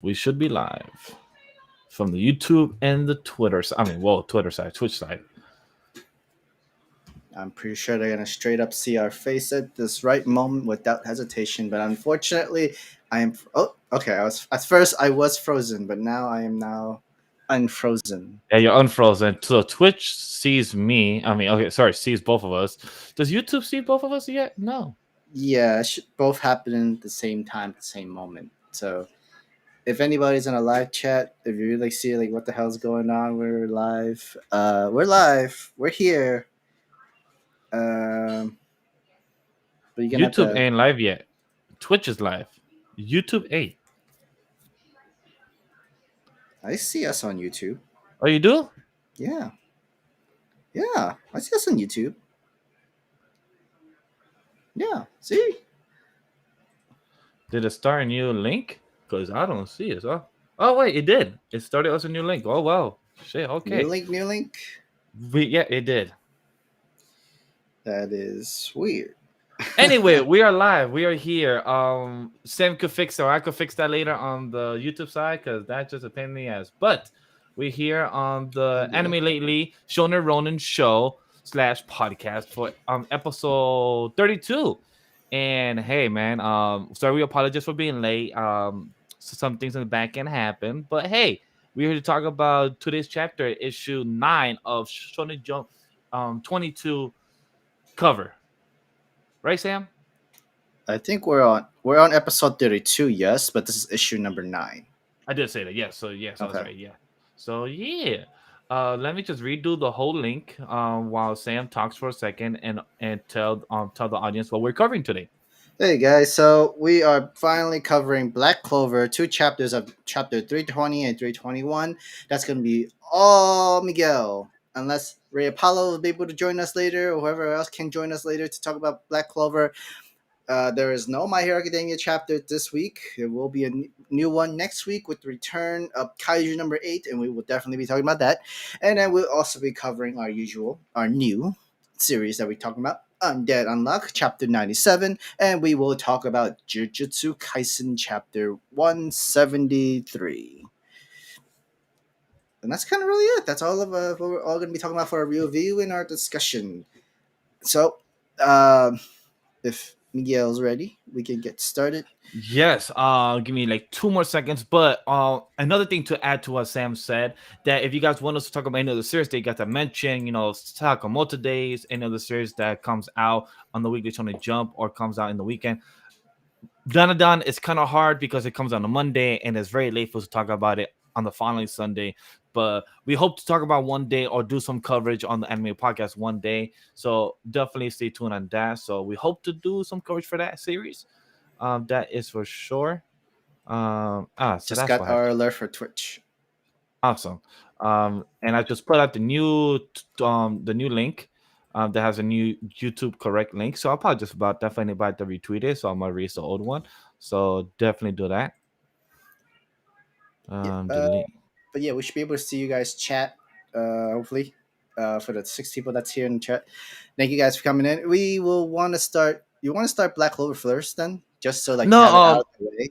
We should be live from the YouTube and the Twitter side. Twitter side, Twitch side. I'm pretty sure they're gonna straight up see our face at this right moment without hesitation. But unfortunately, I am. Oh, okay. I was at first I was frozen, but now I am now unfrozen. Yeah, you're unfrozen. So Twitch sees me. Okay, sorry, sees both of us. Does YouTube see both of us yet? No. Yeah, it should both happen at the same time, at the same moment. So if anybody's in a live chat, if you really see like what the hell's going on, we're live. We're live. We're here. Um, but you're gonna have YouTube to. ain't live yet. Twitch is live. YouTube 8. I see us on YouTube. Oh, you do? Yeah, yeah. I see us on YouTube. Yeah. See. Did it start a new link? Because I don't see it. Oh, wait, it did. It started as a new link. Oh, wow. Shit, New okay. link. New link. Yeah, it did. That is weird. Anyway, we are live. We are here. Sam could fix it, or I could fix that later on the YouTube side because that's just a pain in the ass. But we're here on the Anime Lately Shonen Ronin show slash podcast for episode 32. And hey, man, sorry we apologize for being late. Some things in the back end happened, but hey, we're here to talk about today's chapter, issue 9 of Shonen Jump 22 cover. Right, Sam? I think we're on episode 32. Yes, but this is issue number 9. I did say that. Yes. So yes, I was Okay. right. Yeah. So yeah. Let me just redo the whole link while Sam talks for a second and tell the audience what we're covering today. Hey guys, so we are finally covering Black Clover, 2 chapters of chapter 320 and 321. That's going to be all Miguel, unless Ray Apollo will be able to join us later, or whoever else can join us later to talk about Black Clover. There is no My Hero Academia chapter this week. There will be a new one next week with the return of Kaiju number 8, and we will definitely be talking about that. And then we'll also be covering our new series that we're talking about, Undead Unluck, chapter 97, and we will talk about Jujutsu Kaisen chapter 173. And that's kind of really it. That's all of what we're all going to be talking about for our review and our discussion. So, if Miguel's ready, we can get started. Yes, give me like 2 more seconds. But another thing to add to what Sam said, that if you guys want us to talk about any other series that you got to mention, Sakamoto Days, any other series that comes out on the weekly Shonen Jump or comes out in the weekend, Danadon is kind of hard because it comes on a Monday and it's very late for us to talk about it on the following Sunday. But we hope to talk about one day or do some coverage on the anime podcast one day. So definitely stay tuned on that. So we hope to do some coverage for that series. That is for sure. So Just that's got what happened. our alert for Twitch. Awesome. And I just put out the new link. That has a new YouTube correct link. So I'll probably just about definitely about to retweet it. So I'm gonna erase the old one. So definitely do that. Yeah, Delete. but yeah, we should be able to see you guys chat. Hopefully, for the 6 people that's here in the chat. Thank you guys for coming in. We will want to start. You want to start Black Clover first, then, just so like to No, have it out of the way.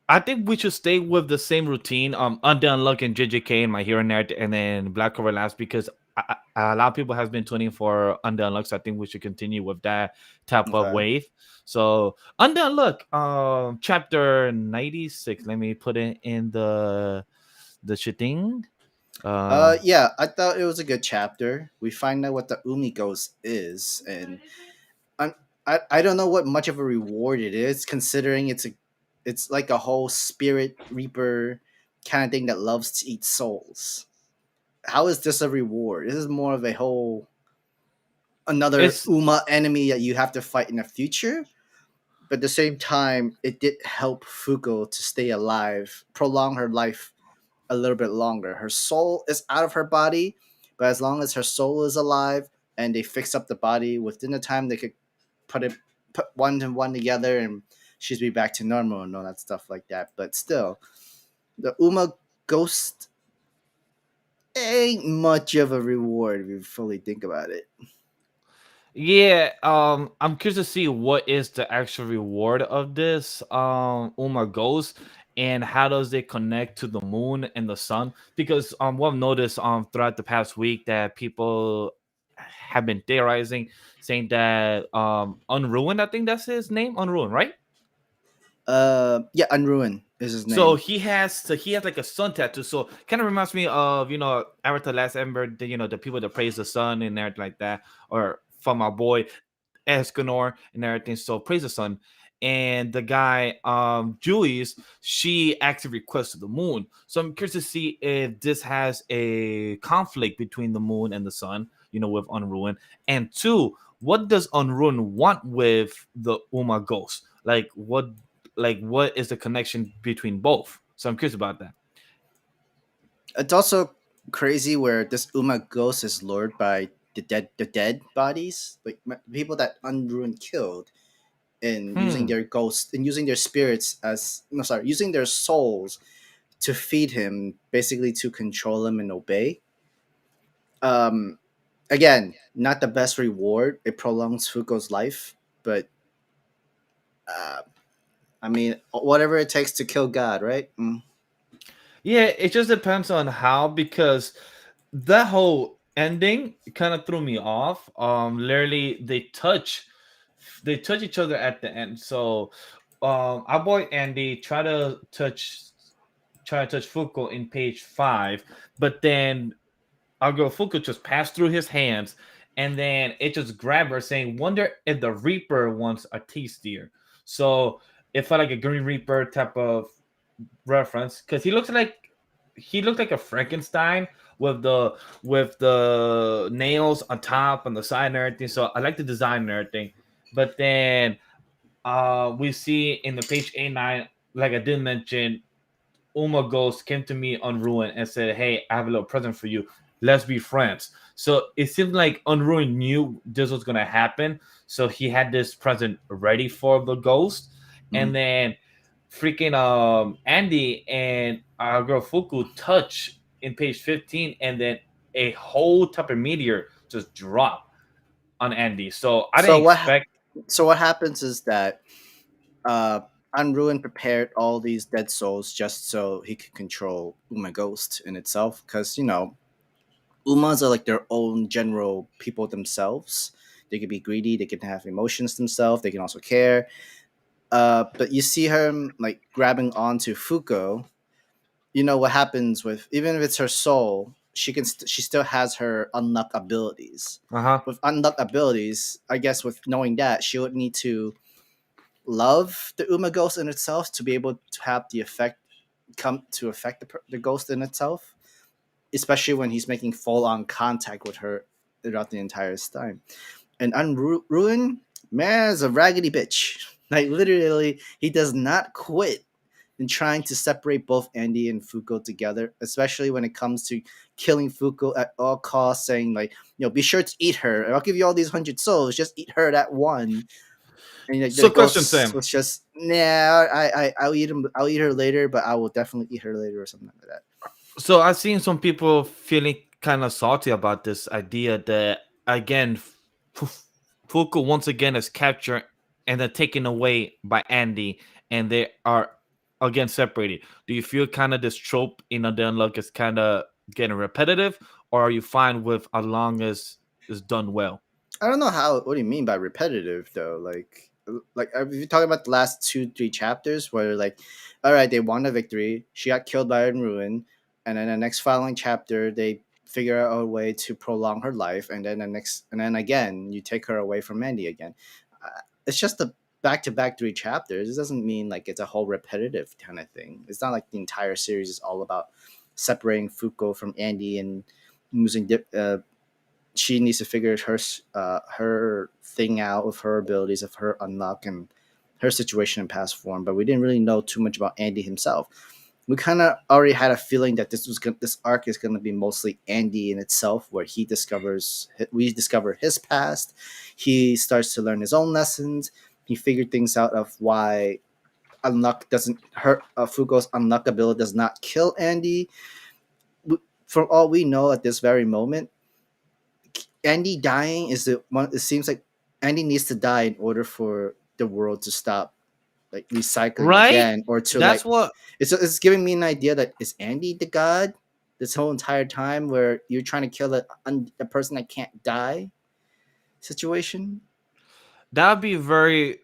I think we should stay with the same routine. Undead Unluck and JJK and My Hero Nerd, and then Black Clover last because a lot of people has been tuning for Undead Unluck. So I think we should continue with that type of Okay. wave. So Undead Unluck, chapter 96. Let me put it in the shitting. Yeah, I thought it was a good chapter. We find out what the Umi Ghost is, and I'm, I don't know what much of a reward it is, considering it's like a whole spirit reaper kind of thing that loves to eat souls. How is this a reward? This is more of a whole another It's Uma enemy that you have to fight in the future. But at the same time, it did help Fuko to stay alive, prolong her life a little bit longer. Her soul is out of her body, but as long as her soul is alive and they fix up the body within the time, they could put one and one together and she's be back to normal and all that stuff like that. But still, the Uma ghost ain't much of a reward if you fully think about it. Yeah, I'm curious to see what is the actual reward of this Uma Ghost. and how does it connect to the moon and the sun? Because what I've noticed throughout the past week that people have been theorizing, saying that Unruined, I think that's his name, Unruined, right? Yeah, Unruin is his So name. he has like a sun tattoo. So kind of reminds me of Avatar Last Ember, the people that praise the sun and everything like that, or from our boy Escanor and everything. So praise the sun. And the guy, Julius, she actually requested the moon. So I'm curious to see if this has a conflict between the moon and the sun, with Unruin. And two, what does Unruin want with the Uma ghost? What is the connection between both? So I'm curious about that. It's also crazy where this Uma ghost is lured by the dead bodies, like people that Unruin killed, and using Hmm. their ghosts and using their spirits as no sorry, using their souls to feed him, basically to control him and obey. Um, Again, not the best reward. It prolongs Fuko's life, but uh, I mean, whatever it takes to kill God, right? Mm. Yeah, it just depends on how, because that whole ending kind of threw me off. Literally they touch each other at the end. So our boy Andy try to touch Fuko in page 5, but then our girl Fuko just passed through his hands, and then it just grabbed her, saying, "Wonder if the Reaper wants a tastier." So it felt like a Green Reaper type of reference, because he looked like a Frankenstein with the nails on top and the side and everything. So I like the design and everything. But then we see in the page A9, like I did mention, Uma Ghost came to me on Ruin and said, "Hey, I have a little present for you. Let's be friends." So it seemed like Unruin knew this was gonna happen, so he had this present ready for the ghost. Mhm. And then freaking Andy and our girl Fuku touch in page 15, and then a whole type of meteor just drop on Andy. So I So didn't what? expect. So what happens is that uh, Unruin prepared all these dead souls just so he could control Uma Ghost in itself, because Umas are like their own general people themselves. They could be greedy. They can have emotions themselves. They can also care. But you see her like grabbing onto Fuko. You know what happens with, even if it's her soul, she still has her unlock abilities. Uh huh. With unlock abilities, I guess with knowing that, she would need to love the Uma ghost in itself to be able to have the effect come to affect the ghost in itself, especially when he's making full on contact with her throughout the entire time. And Unruin, man, is a raggedy bitch. Like literally, he does not quit in trying to separate both Andy and Fuko together, especially when it comes to killing Fuko at all costs, saying like, be sure to eat her. I'll give you all these 100 souls. Just eat her that one. And like, the So, question, ghost Sam. was just, nah, I'll eat him. I'll eat her later, but I will definitely eat her later or something like that. So I've seen some people feeling kind of salty about this idea that, again, Fuku once again is captured and then taken away by Andy, and they are again separated. Do you feel kind of this trope in Undead Unluck is kind of getting repetitive, or are you fine with as long as it's done well? I don't know how. What do you mean by repetitive though? Like if you're talking about the last 2, 3 chapters, where like, all right, they won a victory. She got killed by a ruin, and then the next following chapter, they figure out a way to prolong her life, and then and then again, you take her away from Mandy again. It's just a back-to-back 3 chapters. It doesn't mean like it's a whole repetitive kind of thing. It's not like the entire series is all about separating Fuko from Andy and using she needs to figure her thing out with her abilities of her unlock and her situation in past form. But we didn't really know too much about Andy himself. We kind of already had a feeling that this arc is going to be mostly Andy in itself, where we discover his past. He starts to learn his own lessons. He figured things out of why unlock doesn't hurt. Fugo's unlock ability does not kill Andy. From all we know at this very moment, Andy dying is the one. It seems like Andy needs to die in order for the world to stop like recycling Right? again, or to That's like what. it's giving me an idea that is Andy the god this whole entire time, where you're trying to kill a person that can't die situation. That would be very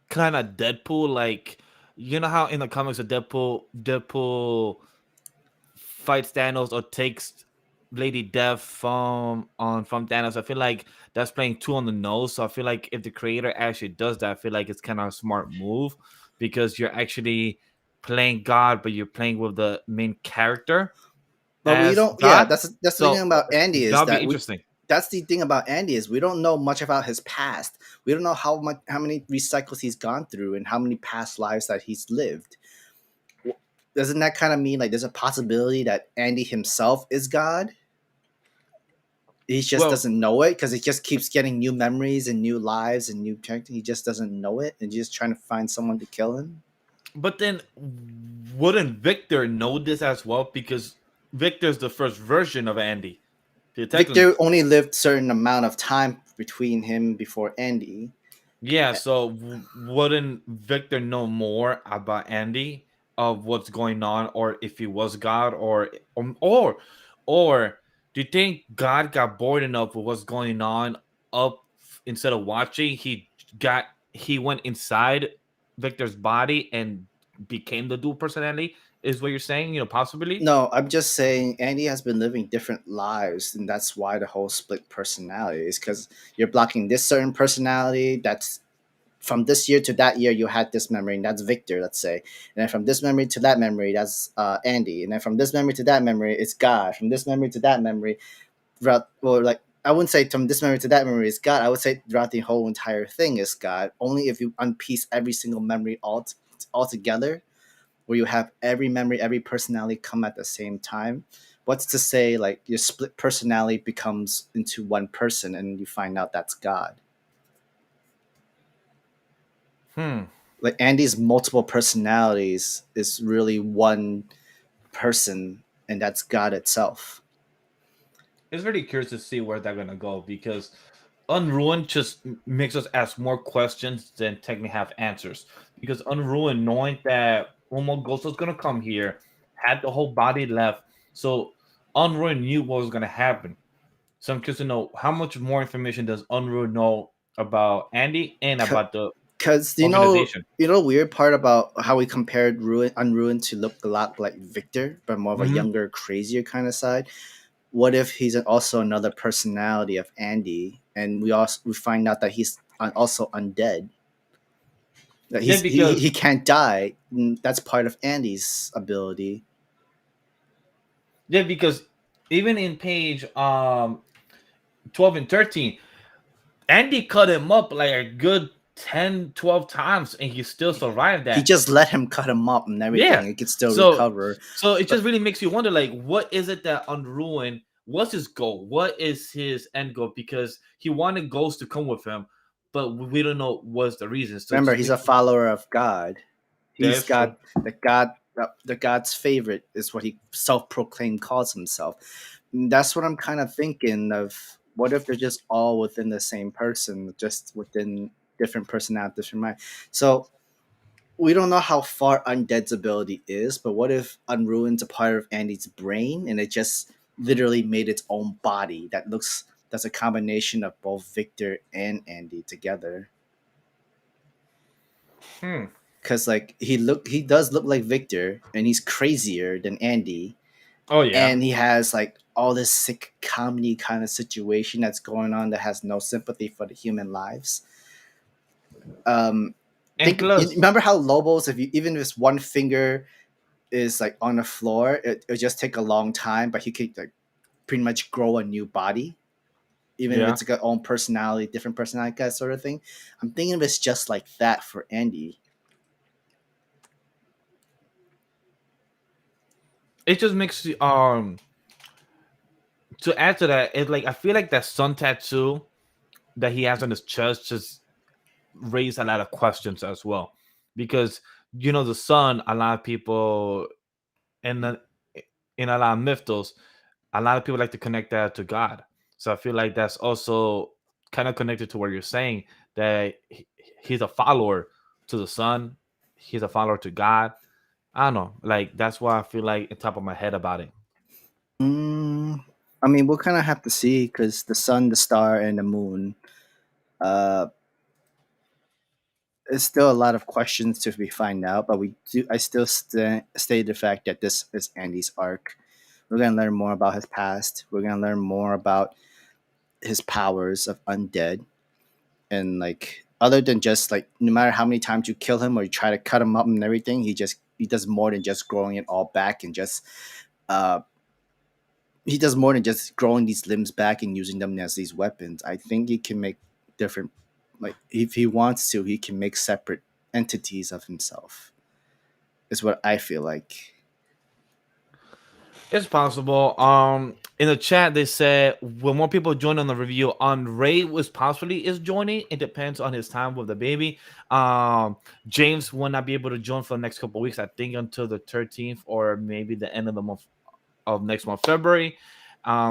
kind of Deadpool. Like, you know how in the comics, of Deadpool fights Thanos or takes Lady Death from Thanos. I feel like that's playing too on the nose. So I feel like if the creator actually does that, I feel like it's kind of a smart move because you're actually playing God, but you're playing with the main character But we as don't. Yeah, God. that's the thing So about Andy is that'll be that we. interesting. That's the thing about Andy is we don't know much about his past. We don't know how many recycles he's gone through and how many past lives that he's lived. Doesn't that kind of mean like there's a possibility that Andy himself is God? He just Well, doesn't know it because he just keeps getting new memories and new lives and new character. He just doesn't know it and just trying to find someone to kill him. but then wouldn't Victor know this as well? Because Victor's the first version of Andy. Technically, Victor only lived certain amount of time between him before Andy. yeah, so wouldn't Victor know more about Andy of what's going on, or if he was God, or do you think God got bored enough with what's going on up instead of watching? He went inside Victor's body and became the dual personality. Is what you're saying? Possibly. No, I'm just saying Andy has been living different lives, and that's why the whole split personality is because you're blocking this certain personality that's from this year to that year you had this memory and that's Victor, let's say, and then from this memory to that memory that's Andy, and then from this memory to that memory it's God, from this memory to that memory throughout, or like I wouldn't say from this memory to that memory is God. I would say throughout the whole entire thing is God. Only if you unpiece every single memory all together, where you have every memory, every personality come at the same time. What's to say like your split personality becomes into one person and you find out that's God? Hmm. Like Andy's multiple personalities is really one person, and that's God itself. It's really curious to see where they're gonna go because Unruined just makes us ask more questions than technically have answers. Because Unruined, knowing that Ghost was gonna come here, had the whole body left, so Unruined knew what was gonna happen. So I'm curious to know how much more information does Unruined know about Andy and about the Because organization. weird part about how we compared Unruined to look a lot like Victor, but more of a Hmm. younger, crazier kind of side. What if he's also another personality of Andy, and we find out that he's also undead, that Yeah, he because can't die. That's part of Andy's ability. yeah, because even in page 12 and 13, Andy cut him up like a good 10, 12 times and he still survived He that. just let him cut him up and everything. Yeah. He could still So recover. so it But just really makes you wonder, like, what is it that Unruin, what's his goal? What is his end goal? Because he wanted Ghost to come with him, but we don't know what's the reason. So it remember, just he's a makes follower of God. He's that's true. God, the God's favorite is what he self-proclaimed calls himself. And that's what I'm kind of thinking of. What if they're just all within the same person, just within different personalities, different mind? So we don't know how far Undead's ability is, but what if Unruined's a part of Andy's brain and it just literally made its own body that's a combination of both Victor and Andy together? Hmm. Because like he does look like Victor, and he's crazier than Andy, Oh yeah. and he has like all this sick comedy kind of situation that's going on that has no sympathy for the human lives. Um, And think you plus, remember how Lobos, if you even if it's one finger is like on the floor, it'll just take a long time, but he could like pretty much grow a new body, even if yeah. it's like a own personality, different personality kind of sort of thing. I'm thinking of it's just like that for Andy. It just makes you to add to that, it like I feel like that sun tattoo that he has on his chest just raised a lot of questions as well. Because the sun, a lot of people in the in a lot of mythos, a lot of people like to connect that to God. So I feel like that's also kind of connected to what you're saying, that he's a follower to the sun. He's a follower to God. I don't know. Like that's why I feel like on top of my head about it. Mm, I mean, we'll kind of have to see because the sun, the star, and the moon. Uh, there's still a lot of questions to be find out, but we do. I still stay the fact that this is Andy's arc. We're gonna learn more about his past. We're gonna learn more about his powers of undead, and like other than just like no matter how many times you kill him or you try to cut him up and everything, he does more than just growing it all back and just uh he does more than just growing these limbs back and using them as these weapons. I think he can make different, like if he wants to, he can make separate entities of himself. Is what I feel like. It's possible. In the chat they said will more people join on the review. On Ray was possibly is joining. It depends on his time with the baby. James will not be able to join for the next couple of weeks. I think until the 13th or maybe the end of the month of next month, February.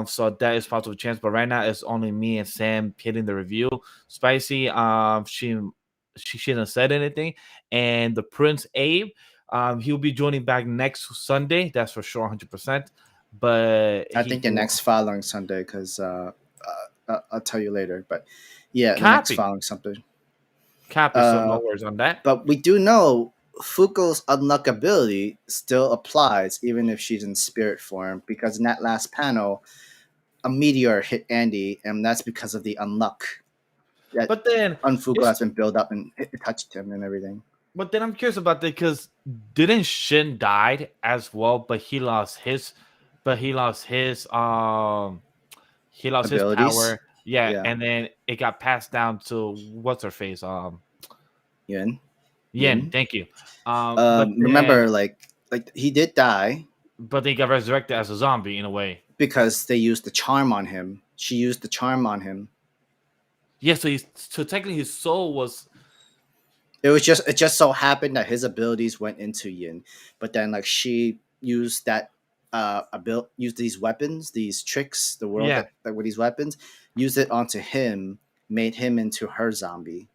So that is possible chance. But right now it's only me and Sam hitting the review. Spicy. She hasn't said anything. And the Prince Abe. He'll be joining back next Sunday. That's for sure, 100%. But I he think the next following Sunday, because I'll tell you later. But yeah, the next copy, following something. copy. So no Uh, worries on that. but we do know Fuko's unlockability still applies even if she's in spirit form because in that last panel, a meteor hit Andy, and that's because of the unluck that But then Unfuko it's has been built up and it touched him and everything. but then I'm curious about that because didn't Shin died as well, but he lost his Abilities, power. Yeah, yeah, and then it got passed down to what's her face? Yin, Yen, Yin. thank you. But then Remember, like he did die but they got resurrected as a zombie in a way. because they used the charm on him. She used the charm on him. Yeah, so technically his soul was It just so happened that his abilities went into Yin, but then like she used that used these weapons, these tricks, the world yeah. that with these weapons, used it onto him, made him into her zombie.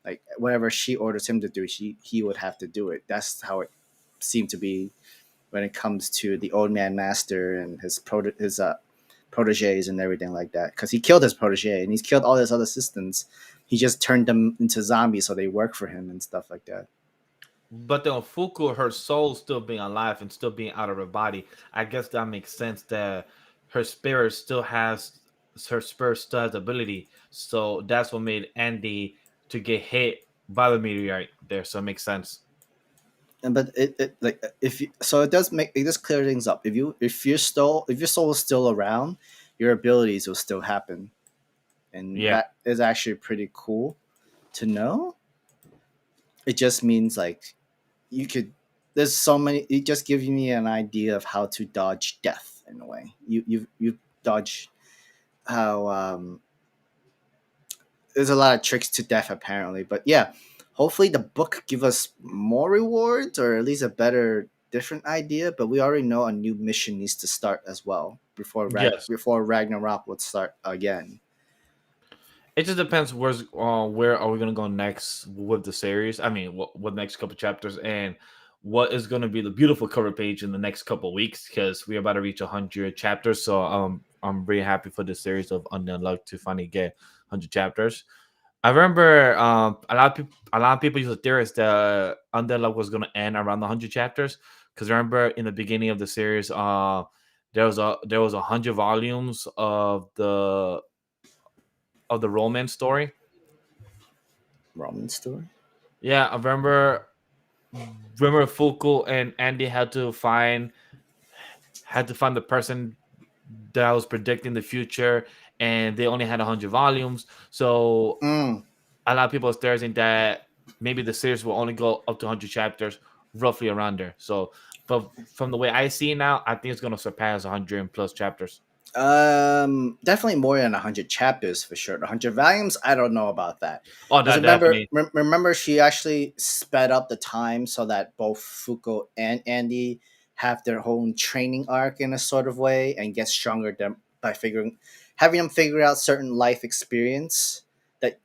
Like whatever she orders him to do, he would have to do it. That's how it seemed to be when it comes to the old man master and his proteges and everything like that. Because he killed his protege and he's killed all his other assistants. He just turned them into zombies so they work for him and stuff like that. But then Fuku, her soul still being alive and still being out of her body, I guess that makes sense that her spirit still has ability. So that's what made Andy to get hit by the meteorite there. So it makes sense. And but it like if you, so it does clear things up. If your soul is still around, your abilities will still happen, and Yeah. that is actually pretty cool to know. It just means like you could there's so many it just gives me an idea of how to dodge death in a way. You dodge how there's a lot of tricks to death apparently. But yeah, hopefully the book give us more rewards or at least a better different idea. But we already know a new mission needs to start as well Yes. before Ragnarok would start again. It just depends where are we gonna go next with the series. I mean, what next couple chapters and what is gonna be the beautiful cover page in the next couple weeks because we're about to reach 100 chapters. So I'm very happy for the series of Undead Unluck to finally get 100 chapters. I remember a lot of people used to theorize that Undead Unluck was gonna end around the 100 chapters because remember in the beginning of the series, there was 100 volumes of the romance story. Ramen story. Yeah, I remember Fuku and Andy had to find the person that was predicting the future, and they only had 100 volumes. So Mm. a lot of people are theorizing that maybe the series will only go up to 100 chapters, roughly around there. So, but from the way I see it now, I think it's going to surpass 100 plus chapters. Definitely more than 100 chapters for sure. 100 volumes, I don't know about that. Oh, Because that definitely. remember, she actually sped up the time so that both Fuko and Andy have their own training arc in a sort of way and get stronger by having them figure out certain life experience that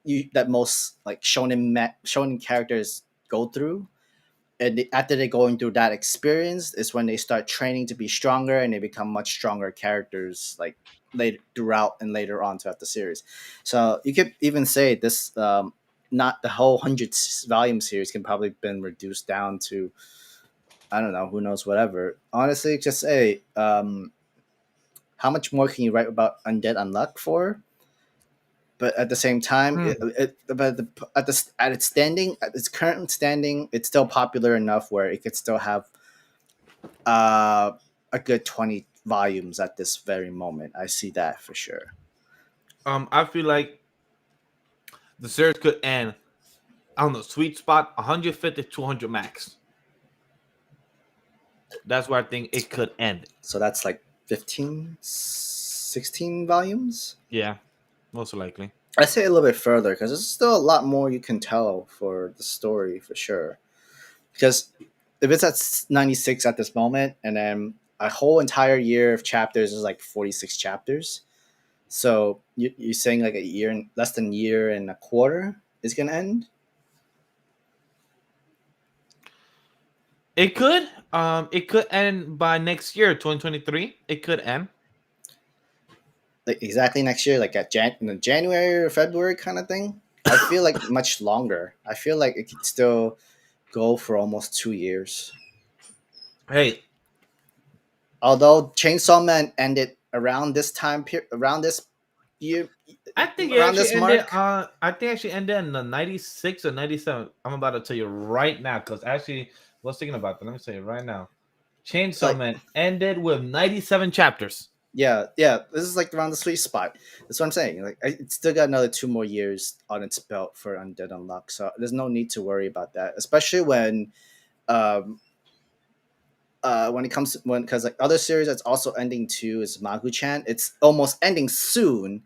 most like shonen characters go through, and after they going through that experience is when they start training to be stronger, and they become much stronger characters like later throughout and later on throughout the series. So you could even say this, not the whole 100 volume series can probably been reduced down to, I don't know, who knows, whatever. Honestly, just say, how much more can you write about Undead Unluck for? But at the same time, Hmm. at its standing, at its current standing, it's still popular enough where it could still have uh, a good 20 volumes at this very moment. I see that for sure. I feel like the series could end on the sweet spot 150 200 max. That's where I think it could end. So that's like 15, 16 volumes. Yeah, most likely. I say a little bit further because there's still a lot more you can tell for the story for sure. Because if it's at 96 at this moment, and then a whole entire year of chapters is like 46 chapters. So you're saying like a year and less than a year and a quarter is going to end? It could end by next year, 2023. It could end. Like exactly next year, like at in the January or February kind of thing. I feel like much longer. I feel like it could still go for almost 2 years. Hey, Although Chainsaw Man ended around this time period, around this year, I think it around actually this ended. mark. I think it actually ended in the 96 or 97. I'm about to tell you right now because actually was thinking about that. Let me say it right now. Chainsaw Like Man ended with 97 chapters. yeah, yeah, this is like around the sweet spot. That's what I'm saying. Like it's still got another 2 more years on its belt for Undead Unluck, so there's no need to worry about that. Especially um, when it comes to, when because like other series that's also ending too is Magu-chan. It's almost ending soon.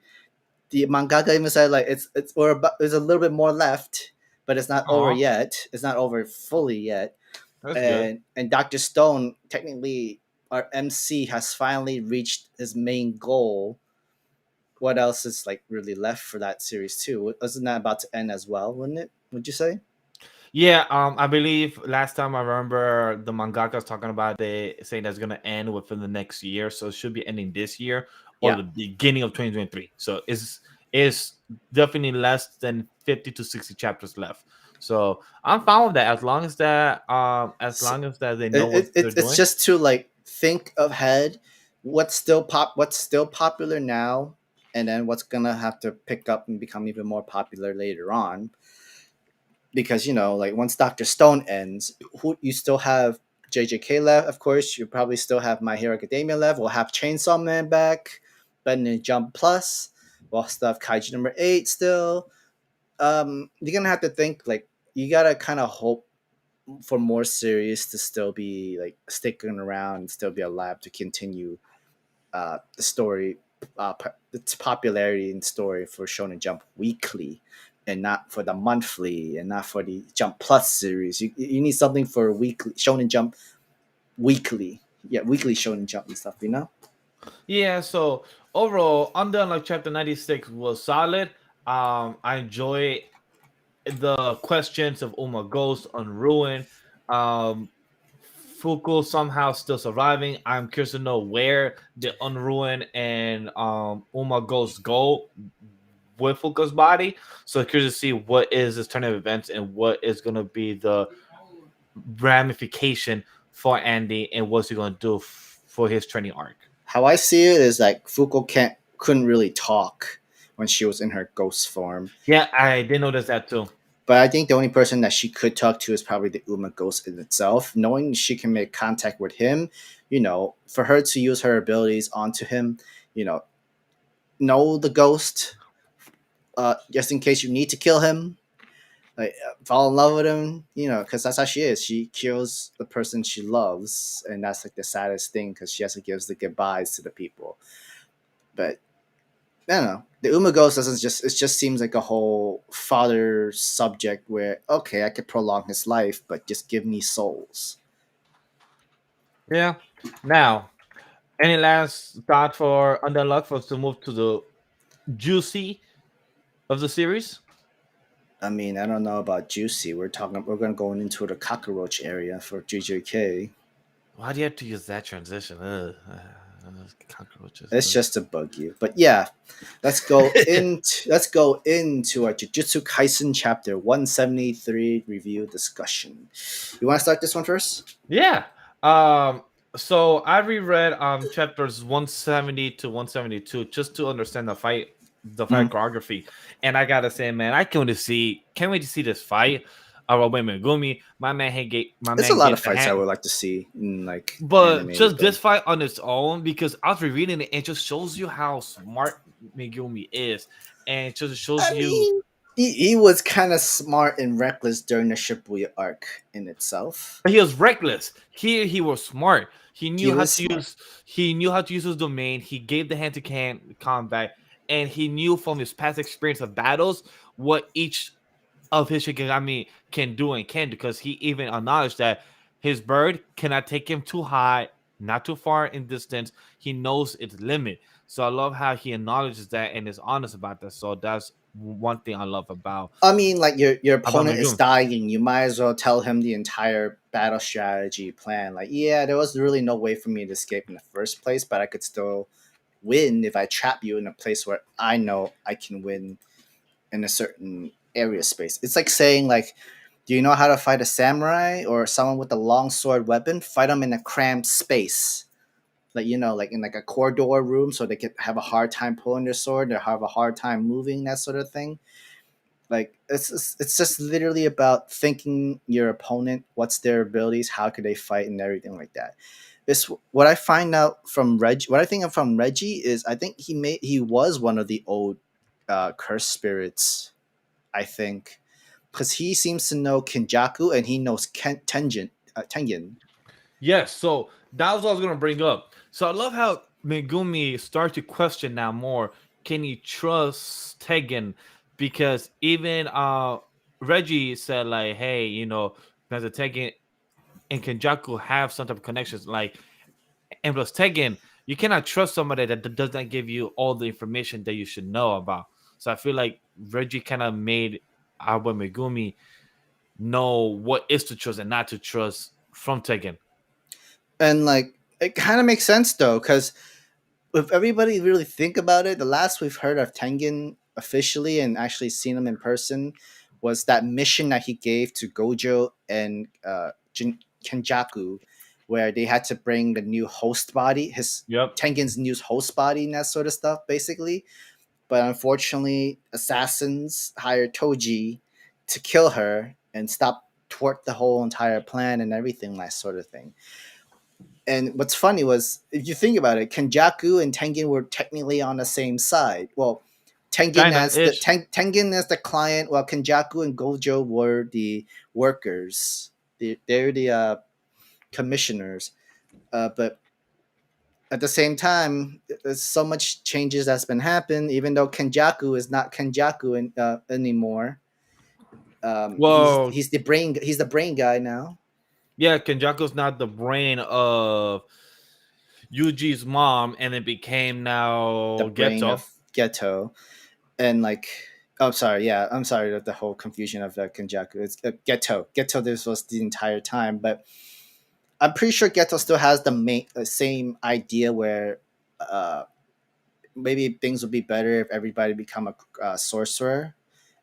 The mangaka even said like it's or about, there's a little bit more left, but it's not over Aw, yet. It's not over fully yet. that's good. And Dr. Stone, technically our MC, has finally reached his main goal. What else is like really left for that series too? Wasn't that about to end as well? Wouldn't it? Would you say? Yeah, I believe last time I remember the mangaka was talking about they saying that's gonna end within the next year, so it should be ending this year or Yeah. the beginning of 2023. So it's definitely less than 50 to 60 chapters left. So I'm fine with that as So long as that they know what they're it's doing. just to like think ahead, what's still popular now, and then what's gonna have to pick up and become even more popular later on. Because like once Dr. Stone ends, who you still have JJK left, of course. You probably still have My Hero Academia left. We'll have Chainsaw Man back, Ben Jump Plus. We'll still have Kaiju number 8 still. You're gonna have to think like you gotta kind of hope for more series to still be like sticking around and still be alive to continue the story, its popularity in story for Shonen Jump Weekly, and not for the monthly, and not for the Jump Plus series. You need something for weekly Shonen Jump Weekly, yeah, weekly Shonen Jump and stuff. Yeah, so overall, Undead like chapter 96 was solid. I enjoy the questions of Uma Ghost on Ruin. Um, Fuko somehow still surviving. I'm curious to know where the Unruin and Uma Ghost go with Fuko's body. So curious to see what is this turn of events and what is going to be the ramification for Andy and what's he going to do for his training arc. How I see it is like Fuko couldn't really talk when she was in her ghost form. Yeah, I did notice that too. But I think the only person that she could talk to is probably the Uma Ghost in itself. Knowing she can make contact with him, for her to use her abilities onto him, you know the ghost, just in case you need to kill him, like fall in love with him, because that's how she is. She kills the person she loves, and that's like the saddest thing because she has to give the goodbyes to the people. But I don't know. The Uma Ghost doesn't just. It just seems like a whole father subject where okay, I could prolong his life, but just give me souls. Yeah. Now, any last thought for Underluck for us to move to the juicy of the series? I mean, I don't know about juicy. We're gonna go into the cockroach area for JJK. Why do you have to use that transition? Cockroaches. It's just to bug you. But yeah, let's go into our Jujutsu Kaisen chapter 173 review discussion. You want to start this one first? Yeah. Um. So I reread chapters 170 to 172 just to understand the fight Mhm. choreography, and I gotta say, man, can't wait to see this fight. Wait, Megumi, my It's a man lot of get the fights I hand, would like to see in like but animated, just but this fight on its own, because I was rereading it, it just shows you how smart Megumi is, and it just shows I you mean, he was kind of smart and reckless during the Shibuya arc in itself. he was reckless. Here he was smart. He was smart. He knew how to use his domain. He gave the hand to can combat, and he knew from his past experience of battles what each of his Shikigami can do and can, because he even acknowledged that his bird cannot take him too high, not too far in distance. He knows its limit. So I love how he acknowledges that and is honest about that. So that's one thing I love I mean, like your about opponent is Megumi. dying. You might as well tell him the entire battle strategy plan. Like, yeah, there was really no way for me to escape in the first place, but I could still win if I trap you in a place where I know I can win in a certain area space. It's like saying like, do you know how to fight a samurai or someone with a long sword weapon? Fight them in a cramped space. Like like in like a corridor room, so they could have a hard time pulling their sword, they have a hard time moving, that sort of thing. Like it's just literally about thinking your opponent, what's their abilities, how could they fight, and everything like that. It's what I find out from Reggie. What I think of from Reggie is I think he was one of the old cursed spirits. I think because he seems to know Kinjaku and he knows Tengen. Yes, so that was what I was gonna bring up. So I love how Megumi starts to question now more. Can he trust Tegan? Because even Reggie said like, hey, does Tegan and Kenjaku have some type of connections? Like, and plus Tegan, you cannot trust somebody that does not give you all the information that you should know about. So I feel like Reggie kind of made Awa Megumi know what is to trust and not to trust from Tegan. And like it kind of makes sense though, because if everybody really think about it, the last we've heard of Tengen officially and actually seen him in person was that mission that he gave to Gojo and Kenjaku, where they had to bring the new host body, his Yep. Tengen's new host body and that sort of stuff, basically. But unfortunately, assassins hired Toji to kill her and stop thwart the whole entire plan and everything, that sort of thing. And what's funny was, if you think about it, Kenjaku and Tengen were technically on the same side. Well, Kinda ish. Tengen as the client, while Kenjaku and Gojo were the workers. They're the commissioners. But at the same time, there's so much changes that's been happened. Even though Kenjaku is not Kenjaku anymore, Well, he's the brain guy now. yeah, Kenjaku's not the brain of Yuji's mom, and it became The now brain Geto. of Geto, and like, oh, sorry, yeah, I'm sorry that the whole confusion of Kenjaku. It's Geto. This was the entire time, but I'm pretty sure Geto still has the same idea where uh, maybe things would be better if everybody become a sorcerer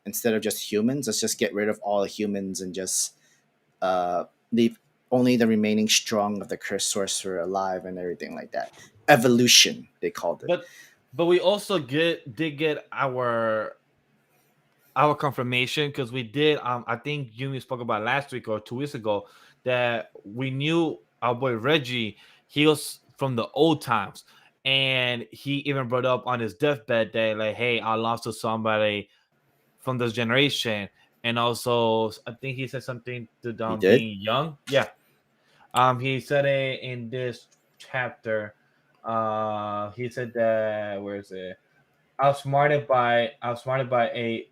instead of just humans. Let's just get rid of all humans and just leave only the remaining strong of the cursed sorcerer alive and everything like that. Evolution, they called it. But we also did get our confirmation, because we did I think Yumi spoke about last week or 2 weeks ago that we knew our boy Reggie, he was from the old times, and he even brought up on his deathbed that like, hey, I lost to somebody from this generation. And also I think he said something to He did. being young. Yeah. He said it in this chapter. He said that, where is it? Outsmarted by a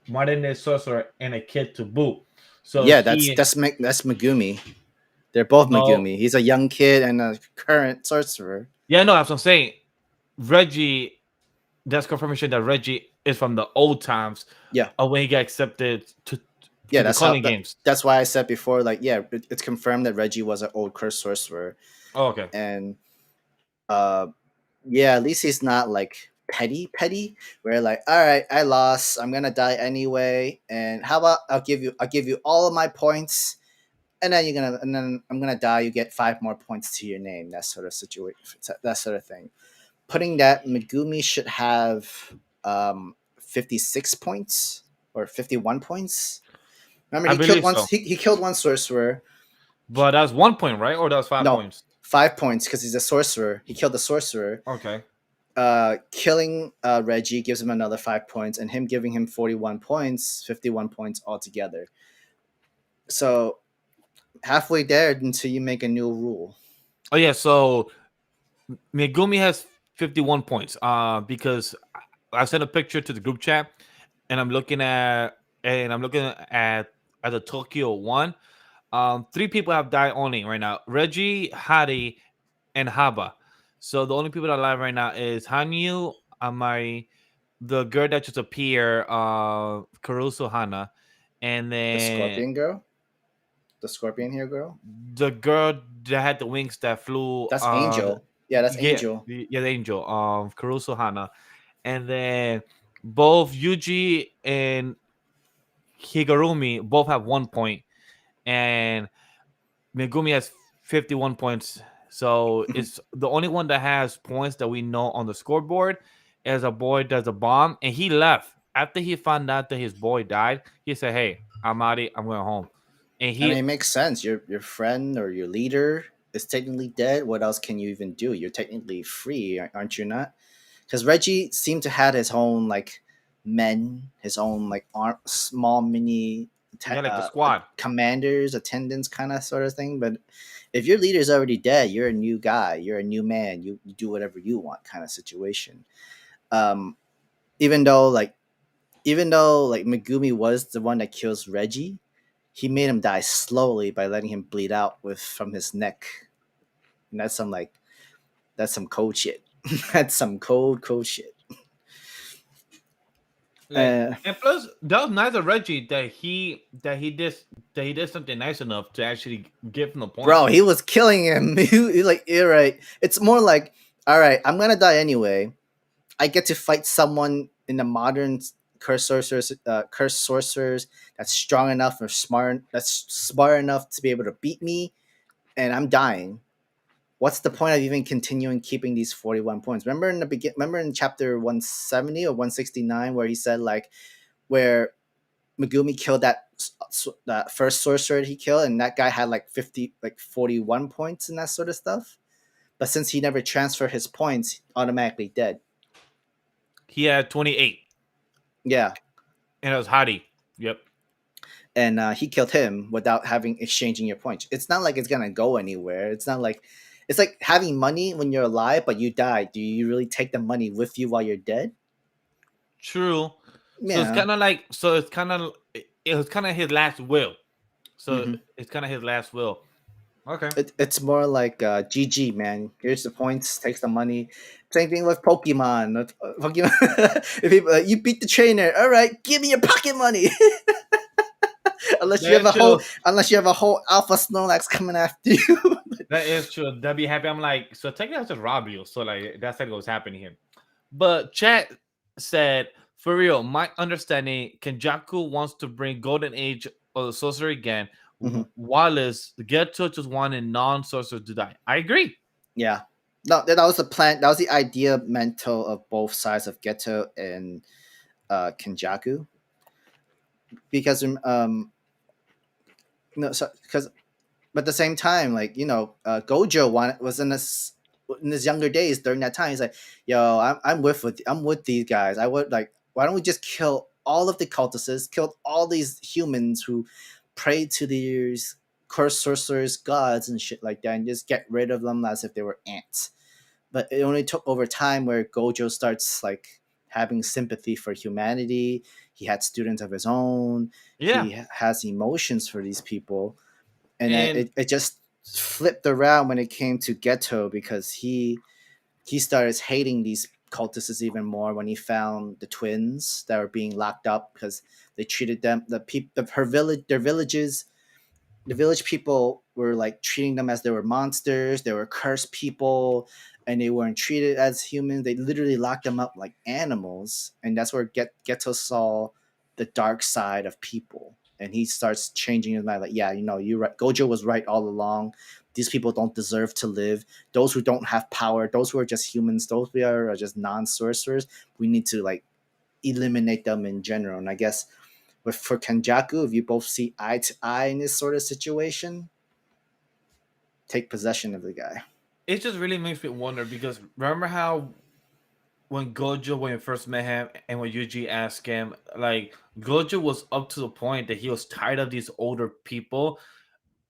modernist sorcerer and a kid to boot. So Yeah, that's he that's that's Megumi. They're both no, Megumi. He's a young kid and a current sorcerer. yeah, no, that's what I'm saying. Reggie, that's confirmation that Reggie is from the old times, Yeah, when he got accepted yeah. to the Culling games. That's why I said before. Like, yeah, it's confirmed that Reggie was an old curse sorcerer, Oh, okay. and uh, yeah, at least he's not like petty. Where like, all right, I lost. I'm gonna die anyway. And how about I'll give you all of my points, and then and then I'm gonna die. You get 5 more points to your name. That sort of situation. That sort of thing. Putting that Megumi should have 56 points or 51 points. Remember, I believe so. he killed one sorcerer. But that's 1 point, right? Or that's five No, points? 5 points because he's a sorcerer. He killed the sorcerer. Okay. Killing Reggie gives him another 5 points, and him giving him 41 points, 51 points altogether. So halfway there until you make a new rule. Oh yeah, so Megumi has 51 points. Because I sent a picture to the group chat, and I'm looking at the Tokyo one. 3 people have died only right now: Reggie, Hadi, and Haba. So the only people that are alive right now is Hanyu, Amari, the girl that just appeared, Karuso Hana, and The then Scorpion girl, the Scorpion here girl. the girl that had the wings that flew. That's Angel. Yeah, that's Yeah, Angel. yeah, the angel, Karuso Hana, and then both Yuji and Higurumi both have 1 point, and Megumi has 51 points. So it's the only one that has points that we know on the scoreboard is a boy does a bomb, and he left after he found out that his boy died. He said, "Hey, I'm out. I'm going home." And I mean, he it makes sense. Your friend or your leader is technically dead. What else can you even do? You're technically free, aren't you not? Because Reggie seemed to had his own like men, his own like small mini yeah, like the squad. commanders, attendants, kind of sort of thing. But if your leader's already dead, you're a new guy. You're a new man. You do whatever you want, kind of situation. Um, even though like Megumi was the one that kills Reggie, he made him die slowly by letting him bleed out with from his neck. And that's some cold shit. That's some cold shit. Like, Uh, and plus, that was nice of Reggie that he did something nice enough to actually give him the Bro, points. he was killing him. He like, you're right. It's more like, all right, I'm gonna die anyway. I get to fight someone in the modern curse sorcerers that's strong enough or smart enough to be able to beat me, and I'm dying. What's the point of even continuing keeping these 41 points? Remember in chapter 170 or 169 where he said like where Megumi killed that first sorcerer he killed, and that guy had like 41 points and that sort of stuff. But since he never transferred his points, automatically dead. He had 28, Yeah, and it was Hadi. Yep. and he killed him without having exchanging your points. It's not like it's gonna go anywhere. It's not like it's like having money when you're alive but you die. Do you really take the money with you while you're dead? True. So it's Yeah. kind of like it was kind of his last will. So Hmm. it's kind of his last will. Okay. It's more like GG, man. Here's the points, takes the money. Same thing with Pokemon. Pokemon. If people, you beat the trainer, all right, give me your pocket money. That is true. Unless you have a whole Alpha Snorlax coming after you. That is true. That'd be happy. I'm like, so technically I just rob you. So like that's like what's happening here. But chat said, for real, my understanding, Kenjaku wants to bring Golden Age of the Sorcery again. Mhm. Wallace, the Geto just wanted non-sorcerer to die. I agree. Yeah. No, that was the plan. That was the idea mental of both sides of Geto and Kenjaku. Because no, so because but at the same time, like Gojo was in his younger days during that time. He's like, "Yo, I'm with these guys. I would like, why don't we just kill all of the cultists, kill all these humans who pray to these curse sorcerers, gods, and shit like that, and just get rid of them as if they were ants." But it only took over time where Gojo starts like having sympathy for humanity. He had students of his own. Yeah. He has emotions for these people, and then And it just flipped around when it came to Ghetto because he started hating these cultists even more when he found the twins that were being locked up because they treated them her village their villages the village people were like treating them as they were monsters. They were cursed people, and they weren't treated as humans. They literally locked them up like animals, and that's where Geto saw the dark side of people, and he starts changing his mind. Like, yeah, you're right. Gojo was right all along. These people don't deserve to live. Those who don't have power, those who are just humans, those who are just non-sorcerers, we need to like eliminate them in general. And I guess for Kenjaku, if you both see eye to eye in this sort of situation, take possession of the guy. It just really makes me wonder because remember how when Gojo when we first met him and when Yuji asked him, like Gojo was up to the point that he was tired of these older people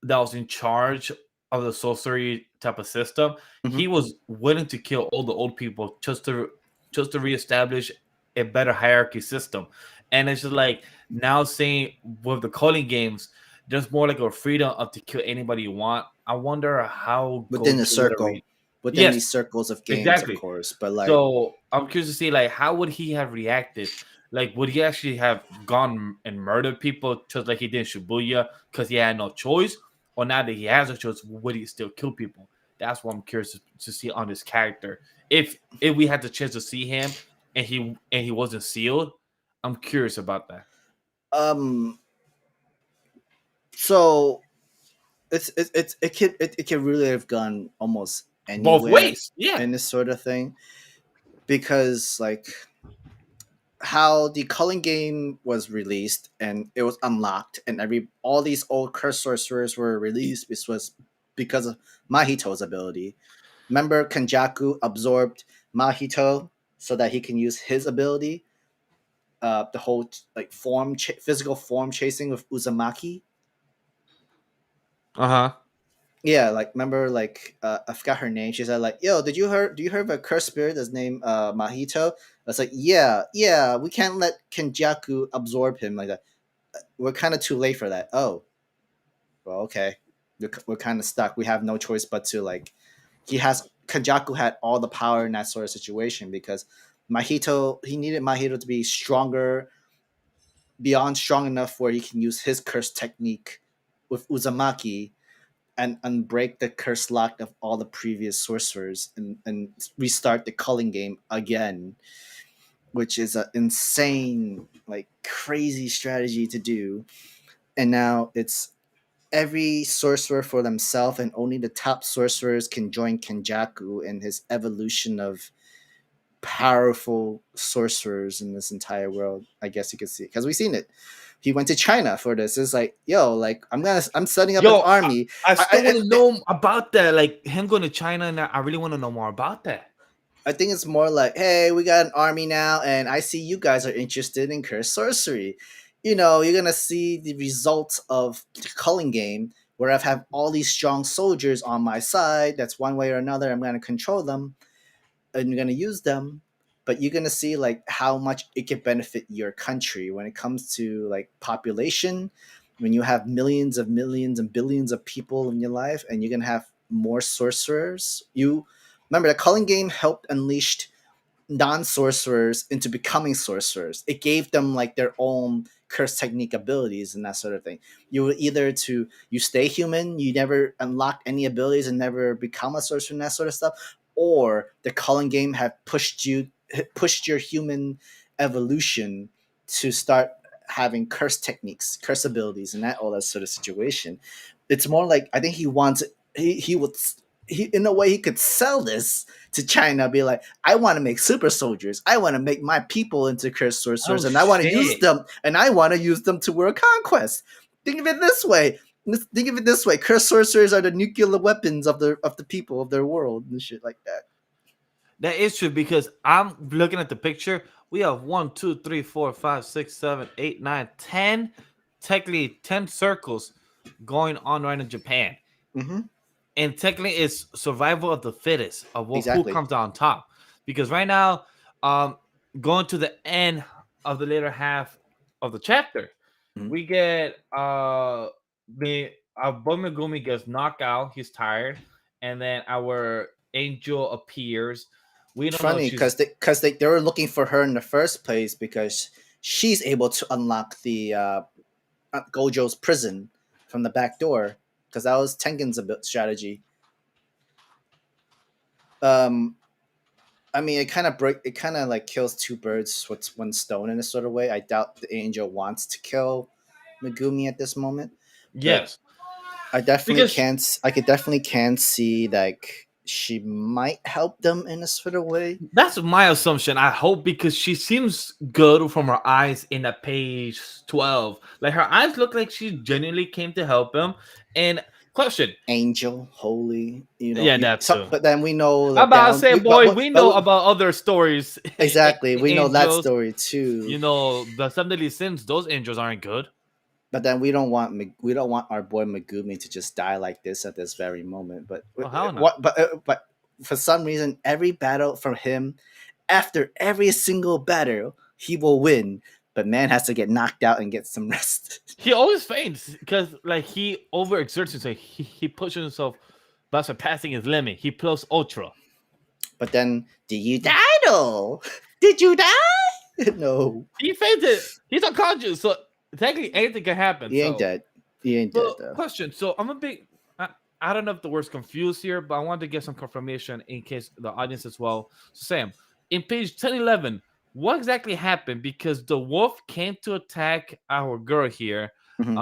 that was in charge of the sorcery type of system. Mm-hmm. He was willing to kill all the old people just to reestablish a better hierarchy system. And it's just like now saying with the calling games, there's more like a freedom of to kill anybody you want. I wonder how Within Gojo the would have circle, within these yes, circles of games, of exactly. course. But like, So I'm curious to see like how would he have reacted? Like would he actually have gone and murdered people just like he did in Shibuya because he had no choice? Or now that he has a choice, would he still kill people? That's what I'm curious to see on this character. If we had the chance to see him and he wasn't sealed, I'm curious about that. um, so it can really have gone almost Both anywhere ways. Yeah. in this sort of thing because like how the culling game was released and it was unlocked and all these old curse sorcerers were released. This was because of Mahito's ability. Remember, Kenjaku absorbed Mahito so that he can use his ability. The whole like physical form chasing with Uzumaki. Uh-huh. Yeah, like remember, like I forgot her name. She said like, "Yo, Do you heard of a cursed spirit that's named Mahito?" I was like, "Yeah, yeah. We can't let Kenjaku absorb him like that. We're kind of too late for that." Oh, well, okay. We're kind of stuck. We have no choice but to like. Kenjaku had all the power in that sort of situation because he needed Mahito to be stronger, beyond strong enough where he can use his curse technique with Uzumaki and unbreak the curse lock of all the previous sorcerers and restart the culling game again, which is an insane, like crazy strategy to do. And now it's every sorcerer for themselves, and only the top sorcerers can join Kenjaku in his evolution of powerful sorcerers in this entire world. I guess you could see because we've seen it. He went to China for this. It's like, yo, like I'm setting up an Yo, army. I still want to I know about that. Like him going to China and I really want to know more about that. I think it's more like, hey, we got an army now, and I see you guys are interested in cursed sorcery. You're gonna see the results of the culling game, where I've have all these strong soldiers on my side. That's one way or another. I'm gonna control them, and you're gonna use them. But you're gonna see like how much it can benefit your country when it comes to like population. When you have millions and billions of people in your life, and you're gonna have more sorcerers. You remember the culling game helped unleash non-sorcerers into becoming sorcerers. It gave them like their own curse technique abilities and that sort of thing. You were either you stay human, you never unlock any abilities and never become a sorcerer and that sort of stuff, or the calling game have pushed your human evolution to start having curse techniques, curse abilities, and all that sort of situation. It's more like I think he wants he would he in a way he could sell this to China, be like, I want to make super soldiers. I want to make my people into cursed sorcerers, Oh and I want to use shit. them, to world conquest. Think of it this way. Think of it this way: cursed sorcerers are the nuclear weapons of the people of their world and shit like that. That is true because I'm looking at the picture. We have 1, 2, 3, 4, 5, 6, 7, 8, 9, 10, technically 10 circles going on right in Japan. Mm-hmm. And technically it's survival of the fittest of who Exactly. comes on top. Because right now, um, going to the end of the later half of the chapter, Mm-hmm. we get the boy gets knocked out, he's tired, and then our angel appears We don't know if Funny she's because they were looking for her in the first place because she's able to unlock the Gojo's prison from the back door because that was Tengen's strategy. Um, I mean, it kind of like kills two birds with one stone in a sort of way. I doubt the angel wants to kill Megumi at this moment, but yes. Because I could definitely can see like she might help them in a sort of way. that's my assumption. I hope because she seems good from her eyes in that page 12. Like her eyes look like she genuinely came to help him. And question. Angel, holy, Yeah, that too. but then we know I'm that about to down. say, boy, we know But about other stories. exactly, we know that Angels, story too. you know, the seven deadly sins, those angels aren't good. But then we don't want our boy Megumi to just die like this at this very moment. Oh, hell no. But for some reason, every battle from him, after every single battle, he will win. But man has to get knocked out and get some rest. He always faints because like he overexerts himself. He pushes himself by surpassing his limit. He plus ultra. But then, do you die though? Did you die? No, He fainted. He's unconscious. So technically anything can happen. he ain't So dead. He ain't dead but though. question. So I'm a bit I don't know if the word's confused here, but I wanted to get some confirmation in case the audience as well. So Sam, in page 1011, what exactly happened? Because the wolf came to attack our girl here, Mhm.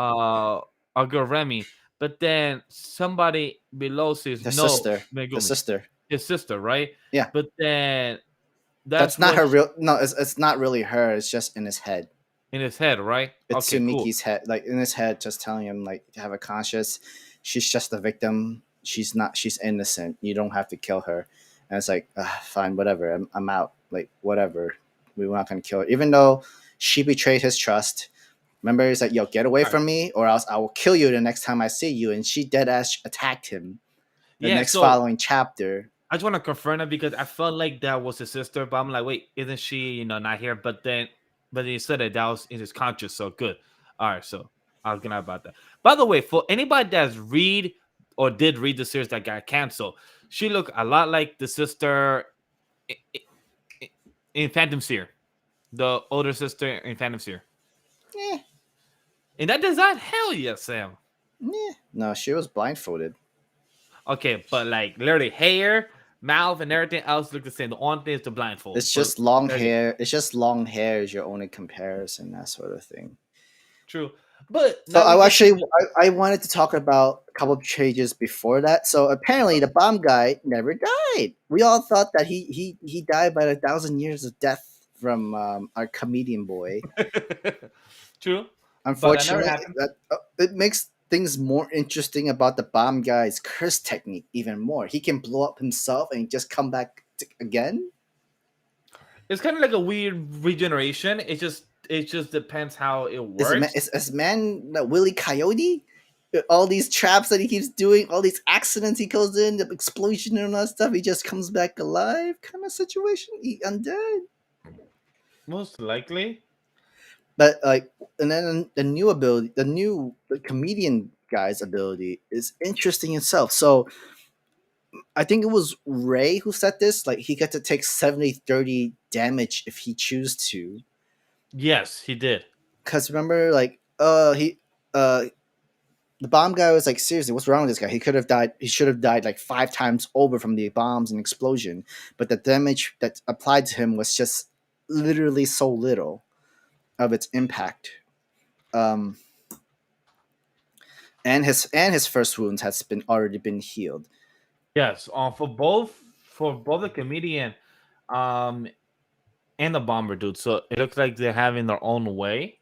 our girl Remy, but then somebody below says The no, sister, the Megumi, sister. his sister, right? Yeah, But then that's that's not what her real. No, it's not really her. It's just in his head. in his head, right? It's Okay, cool. Sumiki's head, like in his head, just telling him like to have a conscious. She's just a victim. She's not. She's innocent. You don't have to kill her. And it's like, fine, whatever. I'm out. Like whatever. We're not gonna kill her, even though she betrayed his trust. Remember, he's like, "Yo, get away All right. from me, or else I will kill you the next time I see you." And she dead ass attacked him the Yeah, next so following chapter. I just want to confirm it because I felt like that was his sister, but I'm like, wait, isn't she, not here? But then you said that was in his conscious, so good. All right, so I was gonna about that. By the way, for anybody that's read or did read the series that got canceled, she looked a lot like the sister i- i- in Phantom Seer, the older sister in Phantom Seer. Eh, In that design, hell yes, Sam. no, she was blindfolded. Okay, but like literally hair, mouth, and everything else look the same. The only thing is the blindfold. It's But just long there you go. hair. It's just long hair is your only comparison, that sort of thing. True. But So now we get to I wanted to talk about a couple of pages before that. So apparently the bomb guy never died. We all thought that he died by 1,000 years of death from our comedian boy. True. But that never Unfortunately, happened. it makes things more interesting about the bomb guy's curse technique even more. He can blow up himself and just come back again. It's kind of like a weird regeneration. It just depends how it works. Is man that Willy Coyote? All these traps that he keeps doing, all these accidents he goes in, the explosion and all that stuff, he just comes back alive kind of situation. He undead. Most likely. But like, and then the new ability, the comedian guy's ability is interesting itself. So I think it was Ray who said this. Like he got to take 70-30 damage if he choose to. Yes, he did. Cause remember, like, the bomb guy was like, seriously, what's wrong with this guy? He could have died. He should have died like 5 times over from the bombs and explosion. But the damage that applied to him was just literally so little of its impact. Um, and his first wounds has been already been healed. Yes. For both the comedian, um, and the bomber dude. So it looks like they're having their own way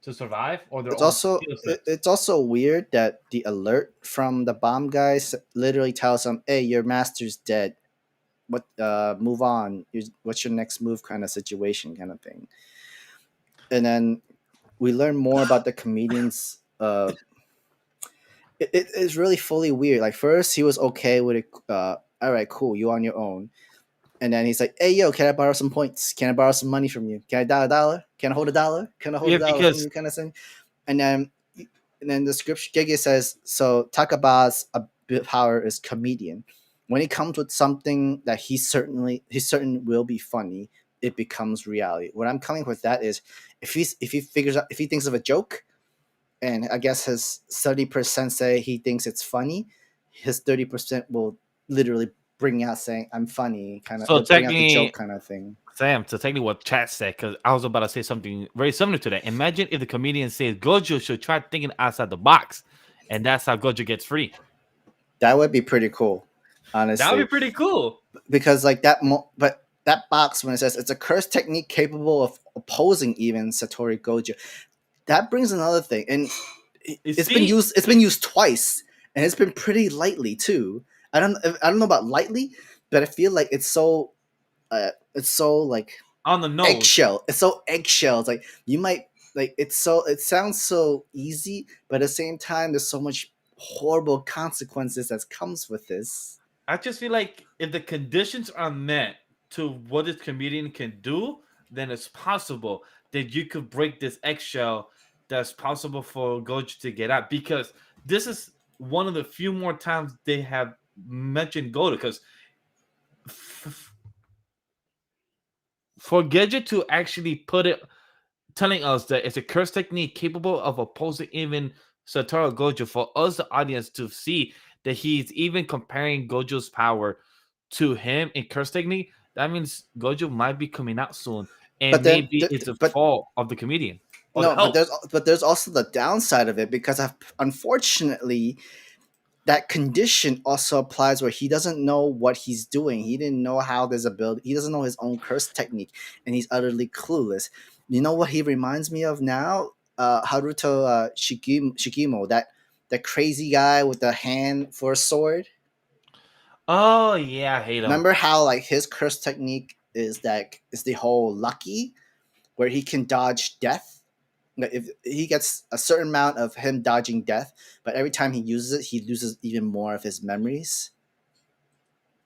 to survive or their It's own also skill sets. it's also weird that the alert from the bomb guys literally tells him, "Hey, your master's dead. What? Move on. What's your next move?" Kind of situation, kind of thing. And then we learn more about the comedians. It's really fully weird. Like first he was okay with it. All right, cool. You on your own. And then he's like, "Hey, yo, can I borrow some points? Can I borrow some money from you? Can I dial a dollar? Can I hold a dollar? Can I hold Yeah, a dollar from because you?" Kind of thing. And then the script Gege says, "So Takaba's power is comedian." when he comes with something that he's certain will be funny, it becomes reality. What I'm coming with that is if he figures out if he thinks of a joke, and I guess his 30% say he thinks it's funny, his 30% will literally bring out saying I'm funny, kind of So bring out the joke technically, kind of thing. Sam, so technically what chat said, because I was about to say something very similar to that. Imagine if the comedian says Gojo should try thinking outside the box, and that's how Gojo gets free. That would be pretty cool, That would be honestly, pretty cool. because like but that box when it says it's a curse technique capable of opposing even Satori Gojo, that brings another thing, and You it's been see, used. It's been used twice, and it's been pretty lightly too. I don't know about lightly, but I feel like it's so like on the nose. eggshell. It's so eggshell. It's like you might like it sounds so easy, but at the same time, there's so much horrible consequences that comes with this. I just feel like if the conditions are met to what this comedian can do, then it's possible that you could break this eggshell that's possible for Gojo to get out. Because this is one of the few more times they have mentioned Gojo. Because for Gojo to actually put it, telling us that it's a curse technique capable of opposing even Satoru Gojo, for us, the audience, to see that he's even comparing Gojo's power to him in curse technique, that means Gojo might be coming out soon. But And then, maybe it's the but fault of the comedian or the no, help. but there's also the downside of it because unfortunately that condition also applies where he doesn't know what he's doing. He didn't know how this ability. He doesn't know his own curse technique, and he's utterly clueless. You know what he reminds me of now? Haruto Shikimo, that crazy guy with the hand for a sword. Oh, yeah, I hate him. Remember how like his curse technique is the whole lucky, where he can dodge death. Like, if he gets a certain amount of him dodging death, but every time he uses it, he loses even more of his memories.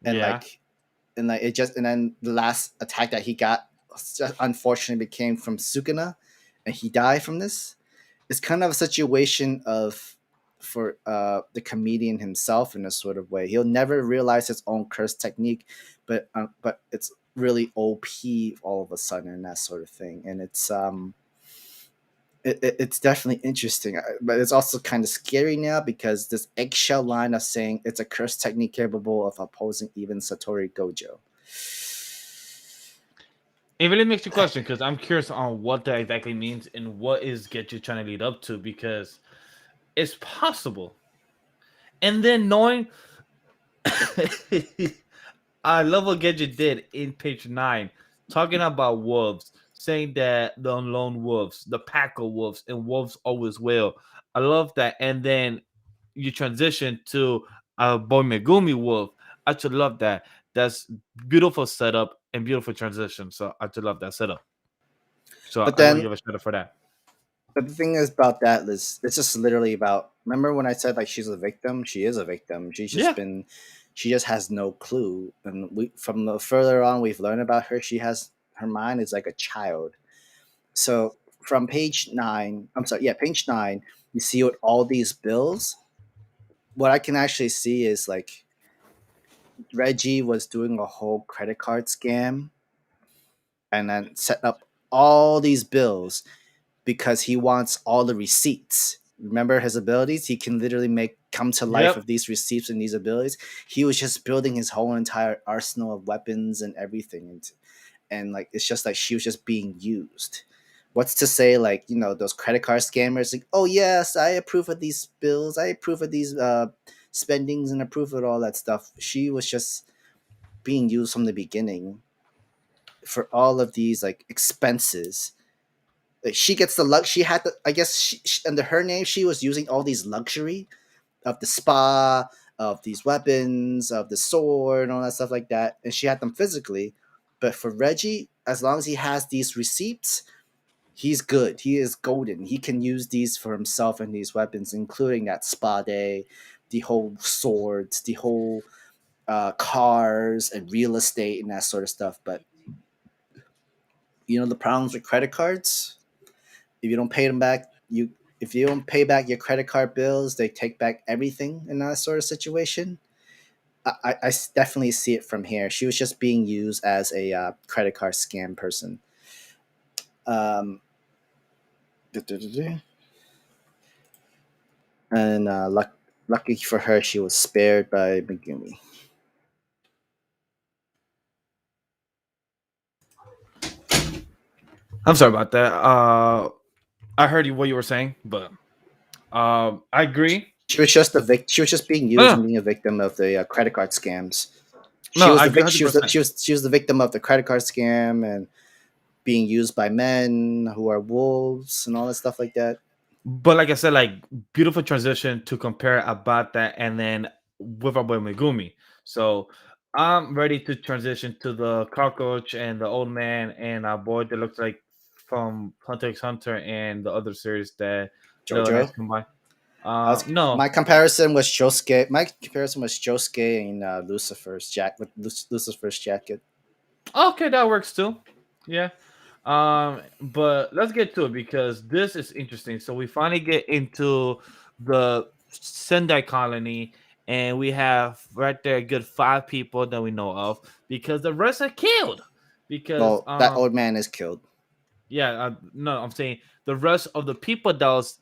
And Yeah. and then the last attack that he got just unfortunately became from Sukuna, and he died from this. It's kind of a situation of for the comedian himself in a sort of way. He'll never realize his own curse technique, but it's really OP all of a sudden and that sort of thing. And it's definitely interesting, but it's also kind of scary now because this eggshell line of saying it's a curse technique capable of opposing even Satori Gojo. It really makes you question, because I'm curious on what that exactly means and what is Getchu trying to lead up to, because it's possible. And then knowing I love what Gadget did in page 9, talking about wolves, saying that the lone wolves, the pack of wolves, and wolves always will. I love that. And then you transition to a Boy Megumi wolf. I just love that. That's beautiful setup and beautiful transition. So I just love that setup. So But I want to then, give a shout out for that. but the thing is about that is it's just literally about. Remember when I said like she's a victim? She is a victim. Yeah. She just has no clue. And we from the further on we've learned about her, she has her mind is like a child. So from page 9, I'm sorry, yeah, page 9, you see what all these bills. What I can actually see is like Reggie was doing a whole credit card scam and then set up all these bills because he wants all the receipts. Remember his abilities? He can literally make come to life Yep. with these receipts and these abilities. He was just building his whole entire arsenal of weapons and everything, and like it's just like she was just being used. What's to say like those credit card scammers like, oh yes, I approve of these bills, I approve of these spendings and approve of all that stuff. She was just being used from the beginning for all of these like expenses. Like, she gets the luck. She had the. I guess under her name, she was using all these luxury of the spa, of these weapons, of the sword, and all that stuff like that. And she had them physically. But for Reggie, as long as he has these receipts, he's good. He is golden. He can use these for himself and these weapons, including that spa day, the whole swords, the whole cars and real estate and that sort of stuff. But the problems with credit cards. If you don't pay them back, if you don't pay back your credit card bills, they take back everything in that sort of situation. definitely see it from here. She was just being used as a credit card scam person. Um, and lucky for her, she was spared by Megumi. I'm sorry about that. I heard you what you were saying, but I agree. She was just She was just being used No, and being a victim of the credit card scams. no, I agree 100%. She was the victim of the credit card scam and being used by men who are wolves and all that stuff like that. But like I said, like beautiful transition to compare about that, and then with our boy Megumi. So I'm ready to transition to the cockroach and the old man and our boy that looks like from Hunter x Hunter and the other series that the nice Jojo. combine. My No, comparison was Josuke. My comparison was Josuke in Lucifer's jacket. okay, that works too. Yeah. But let's get to it because this is interesting. So we finally get into the Sendai colony, and we have right there a good 5 people that we know of because the rest are killed. Because Well, that old man is killed. yeah, no, I'm saying the rest of the people that was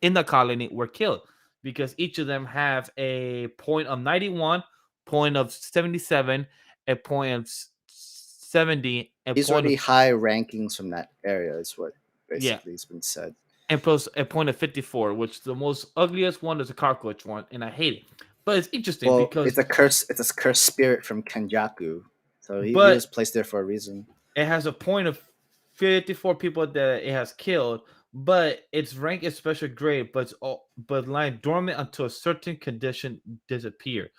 in the colony were killed because each of them have a point of 91, point of 77, a point of 70, a These point are of the high rankings from that area, is what yeah, basically has been said. and plus a point of 54, which the most ugliest one is a cockroach one, and I hate it. But it's interesting Well, because, it's a curse. It's a cursed spirit from Kenjaku, so he but was placed there for a reason. it has a point of 54 people that it has killed, but its rank is special grade, but lying dormant until a certain condition disappear.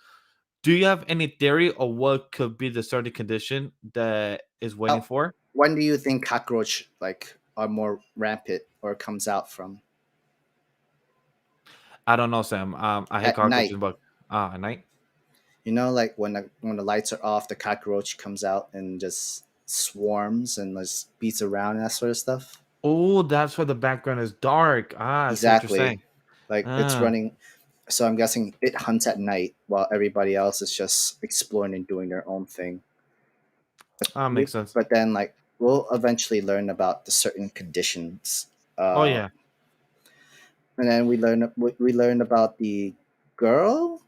Do you have any theory of what could be the certain condition that is waiting Oh, for? when do you think cockroach like are more rampant or comes out from? I don't know, Sam. I hate At night. cockroaches, but at night. You know, like when the lights are off, the cockroach comes out and just swarms and just beats around and that sort of stuff. Oh, that's why the background is dark. I see what you're Exactly. saying. Like it's Ah, running. So I'm guessing it hunts at night while everybody else is just exploring and doing their own thing. makes sense. But then like we'll eventually learn about the certain conditions. Oh Uh, yeah, and then we learn about the girl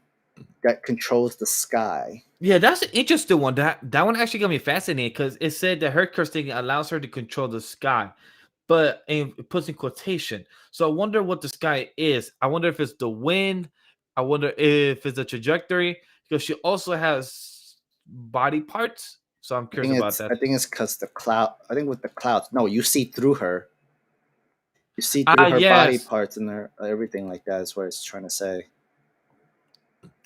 that controls the sky. yeah. That's an interesting one. That one actually got me fascinated because it said that her curse thing allows her to control the sky, but it puts in quotation. So I wonder what the sky is. I wonder if it's the wind. I wonder if it's the trajectory because she also has body parts. So I'm curious about that. I think it's because the cloud. I think with the clouds. No, you see through her. You see through Ah, her body yes. parts and her everything like that is what it's trying to say.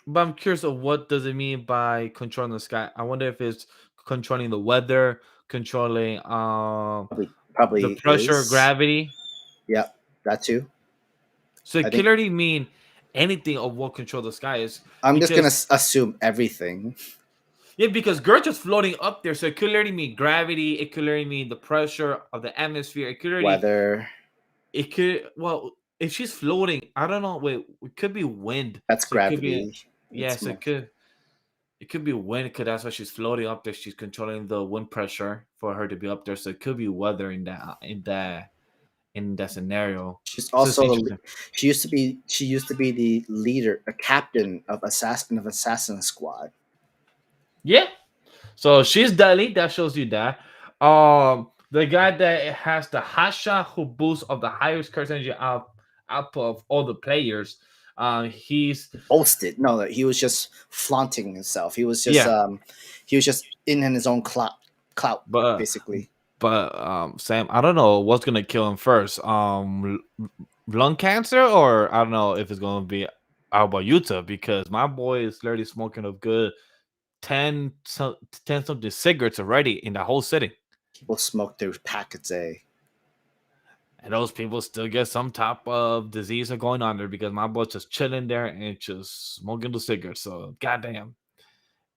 But I'm curious of what does it mean by controlling the sky. I wonder if it's controlling the weather, controlling the Probably pressure, is. gravity. Yep, that too. So I it could think already mean anything of what control the sky is. I'm just gonna Because assume everything. yeah, because girl just floating up there. So it could literally mean gravity, it could literally mean the pressure of the atmosphere. Weather. It could well if she's floating, I don't know. Wait, it could be wind. That's So it could be gravity. yeah, It's so more. it could be wind because that's why she's floating up there. She's controlling the wind pressure for her to be up there. So it could be weather in that scenario. She's So it's also interesting. she used to be the leader, a captain of assassin squad. Yeah. So she's deadly. That shows you that. The guy that has the hot shot who boosts of the highest curse energy output of all the players. He's Boasted. No, he was just flaunting himself. yeah, He was just in his own clout but basically. Sam, I don't know what's gonna kill him first. Lung cancer, or I don't know if it's gonna be Alba Utah because my boy is literally smoking a good 10, 10 something cigarettes already in the whole city. People smoke their packets, eh? And those people still get some type of disease going on there because my boy's just chilling there and just smoking the cigarettes. So goddamn.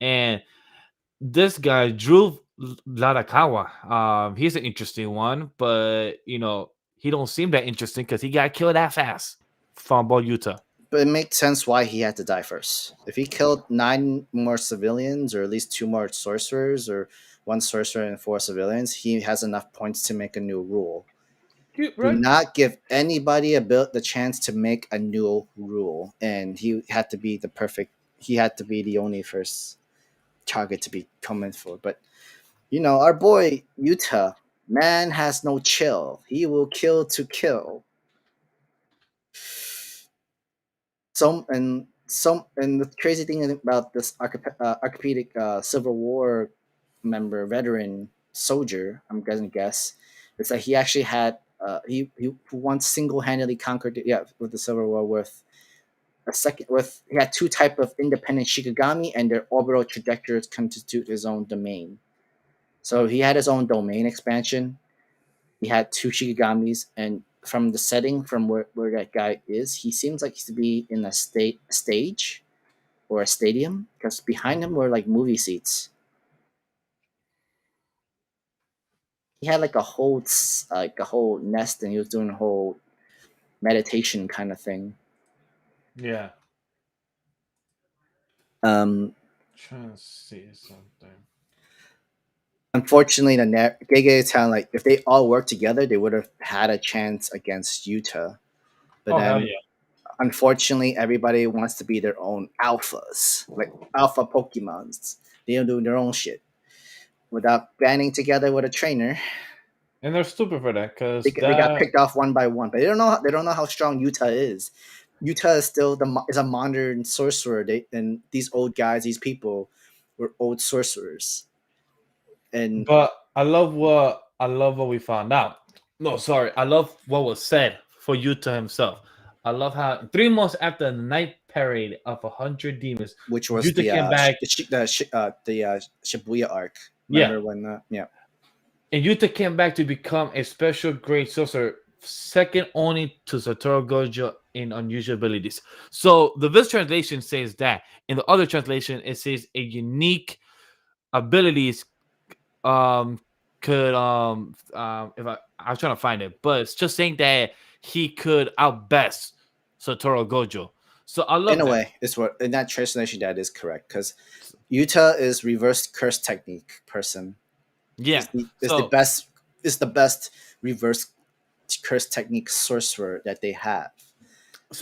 And this guy, Drew Larakawa, he's an interesting one, but he don't seem that interesting because he got killed that fast from Utah. But it makes sense why he had to die first. If he killed 9 more civilians, or at least 2 more sorcerers, or 1 sorcerer and 4 civilians, he has enough points to make a new rule. Cute, Do right? not give anybody the chance to make a new rule, and he had to be the perfect. He had to be the only first target to be coming for. But our boy Utah, man has no chill. He will kill to kill. And the crazy thing about this archipedic Civil War member, veteran soldier, I'm gonna guess, is that he actually had he once single handedly conquered with the Civil War with he had 2 type of independent Shikigami, and their orbital trajectories constitute his own domain. So he had his own domain expansion. He had 2 Shikigamis, and from the setting, from where that guy is, he seems like he's to be in a stage or a stadium, because behind him were like movie seats. He had like a whole nest, and he was doing a whole meditation kind of thing. Yeah. Um, Trying to see something. Unfortunately, the Gege Town, like if they all worked together, they would have had a chance against Utah. But Oh hell then, yeah. unfortunately, everybody wants to be their own alphas, like alpha Pokemons. They don't do their own shit without banding together with a trainer. And they're stupid for that, They, because they got that. picked off one by one, but they don't know how strong Utah is. Utah is still is a modern sorcerer. And these old guys, these people, were old sorcerers. And But I love what we found out. No, sorry, I love what was said for Yuta himself. I love how 3 months after the night parade of 100 demons, which was Yuta came back. the Shibuya arc. Yeah, Remember when? Yeah, and Yuta came back to become a special grade sorcerer, second only to Satoru Gojo in unusual abilities. So this translation says that. In the other translation, it says a unique abilities um could if I was trying to find it, but it's just saying that he could outbest Satoru Gojo. So I in love a that. way, it's what in that translation that is correct, because Utah is reverse curse technique person. Yeah. Is the So best reverse curse technique sorcerer that they have.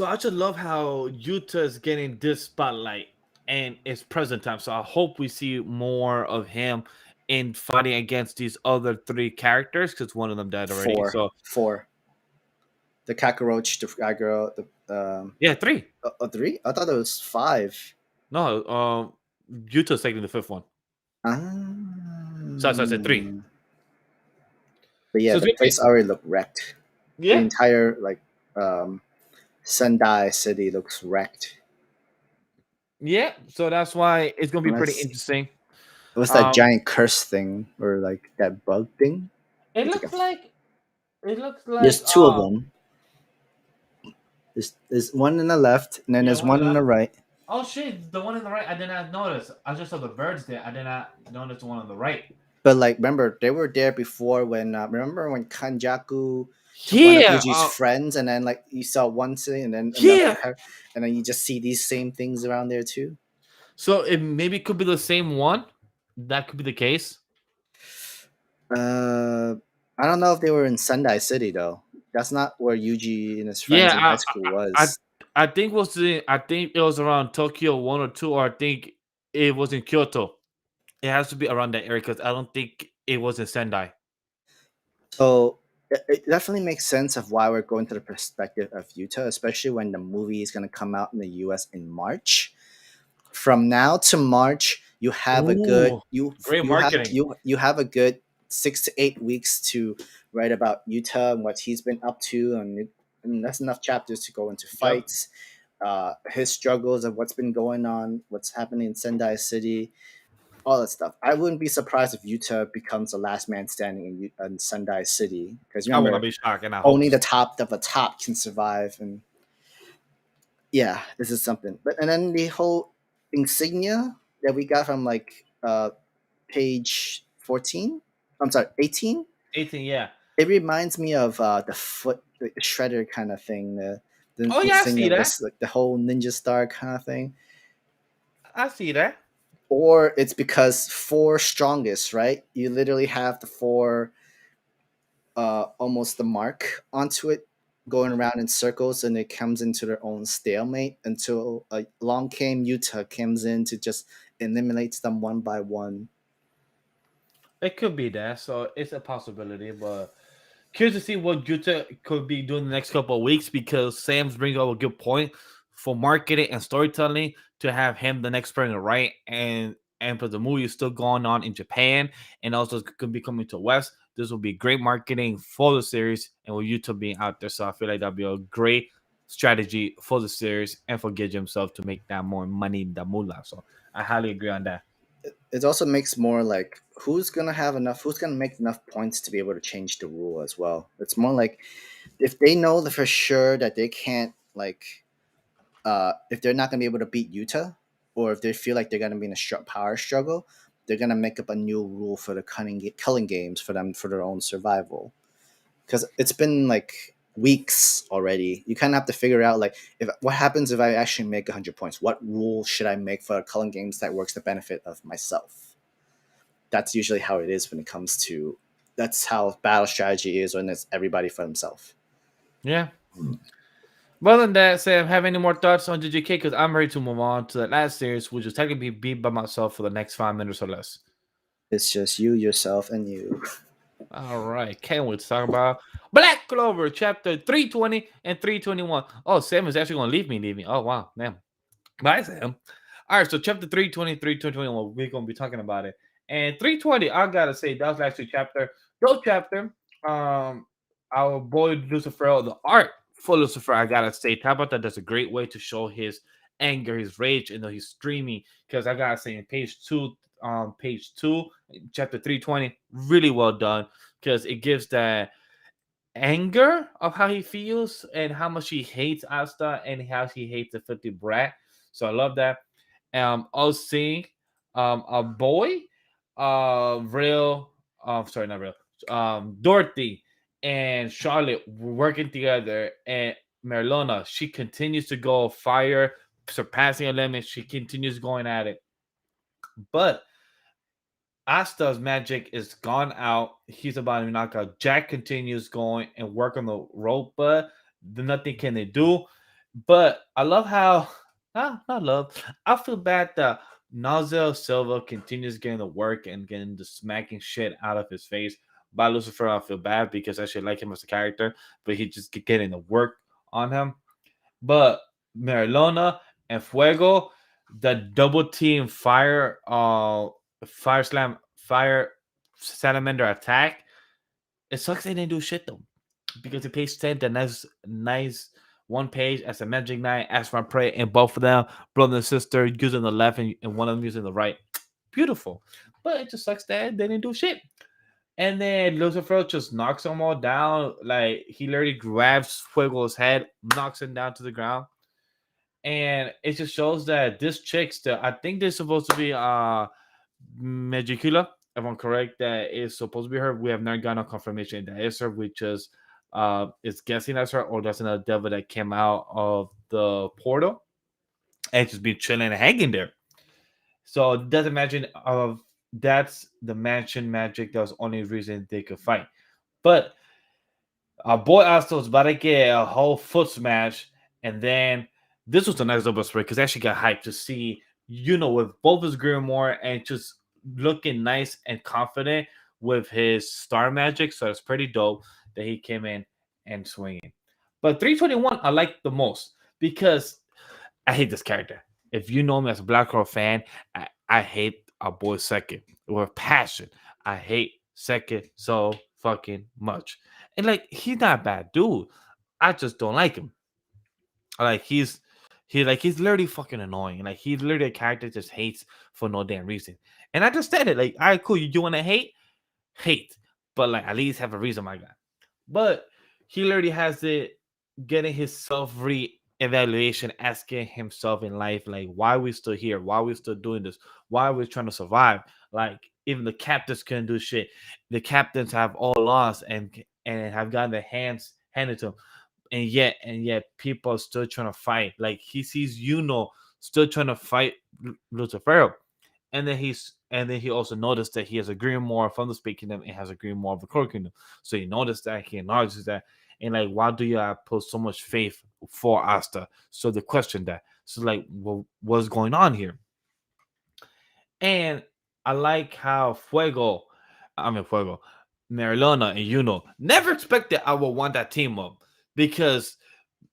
I just love how Yuta is getting this spotlight and it's present time. So I hope we see more of him in fighting against these other 3 characters, because one of them died already. So Four. The cockroach, the guy girl, the yeah, 3. 3. I thought it was 5. No, Yuta's taking the 5th one. So I said 3. Ah. But yeah, So it's the gonna be, place already looked wrecked. The yeah. entire um, Sendai city looks wrecked. Yeah, so that's why it's gonna be pretty Unless interesting. what's that Um, giant curse thing, or like that bug thing? it It's like looks like it looks like there's 2 of them. There's one on the left, and then yeah, there's one on one the on the left. right. Oh shit, the one on the right I did not notice. I just saw the birds there. I did not notice the one on the right. But like, remember they were there before when remember when Kanjaku took one of Yeah, Yuji's friends, and then like you saw one thing, and then yeah. and then you just see these same things around there too. So it maybe could be the same one. That could be the case. Uh, I don't know if they were in Sendai City though. That's not where Yuji and his friends Yeah, in high school I was. I think I think it was around Tokyo 1 or 2, or I think it was in Kyoto. It has to be around that area because I don't think it was in Sendai. So it definitely makes sense of why we're going to the perspective of Utah, especially when the movie is going to come out in the U.S. in March. From now to March, you have a good Ooh, great marketing. you have a good 6 to 8 weeks to write about Utah and what he's been up to, and that's enough chapters to go into Yep. fights, his struggles of what's been going on, what's happening in Sendai City, all that stuff. I wouldn't be surprised if Utah becomes the last man standing in Sendai City, because I will not remember, be shocked, and I hope only so. the top of the top can survive. And yeah, this is something. But and then the whole insignia that we got from like page 14. I'm sorry, 18. 18, yeah. It reminds me of the foot the shredder kind of thing. Oh yeah, I Instead see of that. this like the whole ninja star kind of thing, I see that. or it's because four strongest, right? You literally have the four, almost the mark onto it, going around in circles, and it comes into their own stalemate until along came Yuta comes in to just eliminates them one by one. It could be that, so it's a possibility. But curious to see what Juta could be doing the next couple of weeks because Sam's bringing up a good point for marketing and storytelling to have him the next person to write and for the movie is still going on in Japan and also could be coming to West. This will be great marketing for the series and with YouTube being out there. So I feel like that'll be a great strategy for the series and for Gage himself to make that more money in the moolah. So I highly agree on that. It also makes more like who's gonna make enough points to be able to change the rule as well. It's more like if they know that for sure that they can't like if they're not gonna be able to beat Utah, or if they feel like they're gonna be in a power struggle, they're gonna make up a new rule for the culling games for them for their own survival. Because it's been like weeks already. You kind of have to figure out like if what happens if I actually make 100 points. What rule should I make for culling games that works the benefit of myself? That's usually how it is when it comes to. That's how battle strategy is when it's everybody for themselves. Yeah. Well, than that, Sam, have any more thoughts on JJK? Because I'm ready to move on to the last series, which is technically be by myself for the next 5 minutes or less. It's just you, yourself, and you. All right, can't wait to talk about Black Clover, chapter 320 and 321. Oh, Sam is actually going to leave me. Oh, wow, damn. Bye, Sam. All right, so chapter 320, 321, we're going to be talking about it. And 320, I got to say, that was actually chapter, dope chapter. Um, our boy Lucifer, the art for Lucifer, I got to say, Tabata does a great way to show his anger, his rage, and he's streaming. Because I got to say, in page two, chapter 320, really well done. Because it gives that anger of how he feels and how much he hates Asta and how he hates the 50 brat. So I love that. Us seeing a boy, real sorry, not real, Dorothy and Charlotte working together and Merlona, she continues to go fire, surpassing her limits. She continues going at it. But Asta's magic is gone out. He's about to knock out. Jack continues going and work on the rope, but nothing can they do. But I love how, not love. I feel bad that Nazel Silva continues getting the work and getting the smacking shit out of his face. By Lucifer, I feel bad because I should like him as a character, but he just getting the work on him. But Marilona and Fuego, the double team fire slam, fire salamander attack. It sucks they didn't do shit though, because it pays 10 the nice one page as a magic knight, as for prey, and both of them, brother and sister, using the left and one of them using the right. Beautiful. But it just sucks that they didn't do shit. And then Lucifer just knocks them all down. Like he literally grabs Fuego's head, knocks him down to the ground, and it just shows that this chick still, I think this is supposed to be Magicula, if I'm correct, that is supposed to be her. We have not gotten a confirmation that is her. We just is guessing that's her, or that's another devil that came out of the portal and just been chilling and hanging there. So that's imagine of that's the mansion magic. That was the only reason they could fight. But our boy Asta was about to get a whole foot smash, and then this was a nice double spray because I actually got hyped to see, with both his Grimoire and just looking nice and confident with his star magic. So it's pretty dope that he came in and swinging. But 321, I like the most because I hate this character. If you know me as a Black Girl fan, I hate our boy Second with passion. I hate Second so fucking much. And like he's not a bad dude. I just don't like him. Like he's literally fucking annoying. Like he's literally a character that just hates for no damn reason. And I just said it. Like, all right, cool. You want to hate? Hate. But like at least have a reason, my guy. But he literally has it getting his self re-evaluation, asking himself in life, like, why are we still here? Why are we still doing this? Why are we trying to survive? Like, even the captains couldn't do shit. The captains have all lost and have gotten their hands handed to them. and yet people are still trying to fight. Like he sees still trying to fight Lucifer, and then he also noticed that he has a grimoire from the Space Kingdom and has a grimoire of the Core Kingdom. So he noticed that, he acknowledges that, and like, why do you put so much faith for Asta? So they question that. So like, well, what's going on here? And I like how Fuego, Marilona, and never expected I would want that team up, because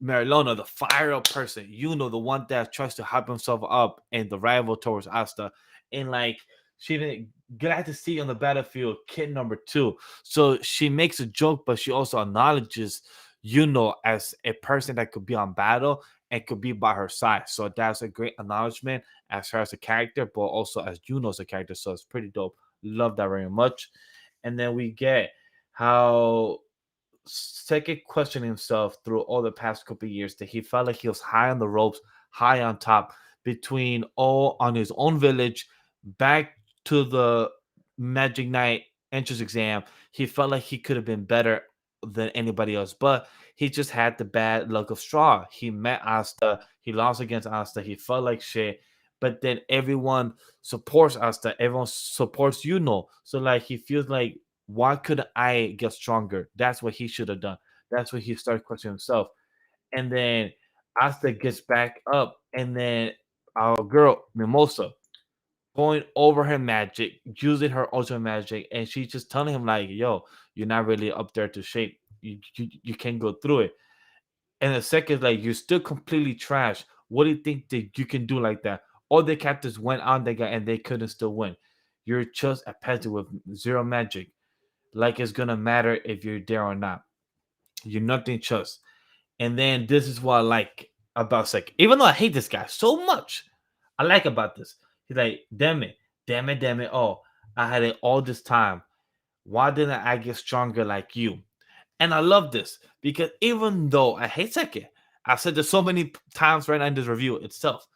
Marilona, the fire up person, the one that tries to hype himself up and the rival towards Asta. And like, she didn't glad to see on the battlefield kid number two. So she makes a joke, but she also acknowledges as a person that could be on battle and could be by her side. So that's a great acknowledgement as her as a character, but also as as a character. So it's pretty dope. Love that very much. And then we get how Seki questioned himself through all the past couple of years, that he felt like he was high on the ropes, high on top, between all on his own village, back to the Magic Knight entrance exam. He felt like he could have been better than anybody else, but he just had the bad luck of straw. He met Asta, he lost against Asta, he felt like shit. But then everyone supports Asta, everyone supports So like, he feels like, why couldn't I get stronger? That's what he should have done. That's what he started questioning himself. And then Asta gets back up, and then our girl Mimosa going over her magic, using her ultimate magic, and she's just telling him like, "Yo, you're not really up there to shape. You can't go through it." And the second is like, "You're still completely trash. What do you think that you can do like that?" All the captains went on that guy and they couldn't still win. You're just a peasant with zero magic. Like it's gonna matter if you're there or not. You're nothing just. And then this is what I like about Sek. Even though I hate this guy so much, I like about this. He's like, damn it. Oh, I had it all this time. Why didn't I get stronger like you? And I love this because even though I hate Seki, I've said this so many times right now in this review itself,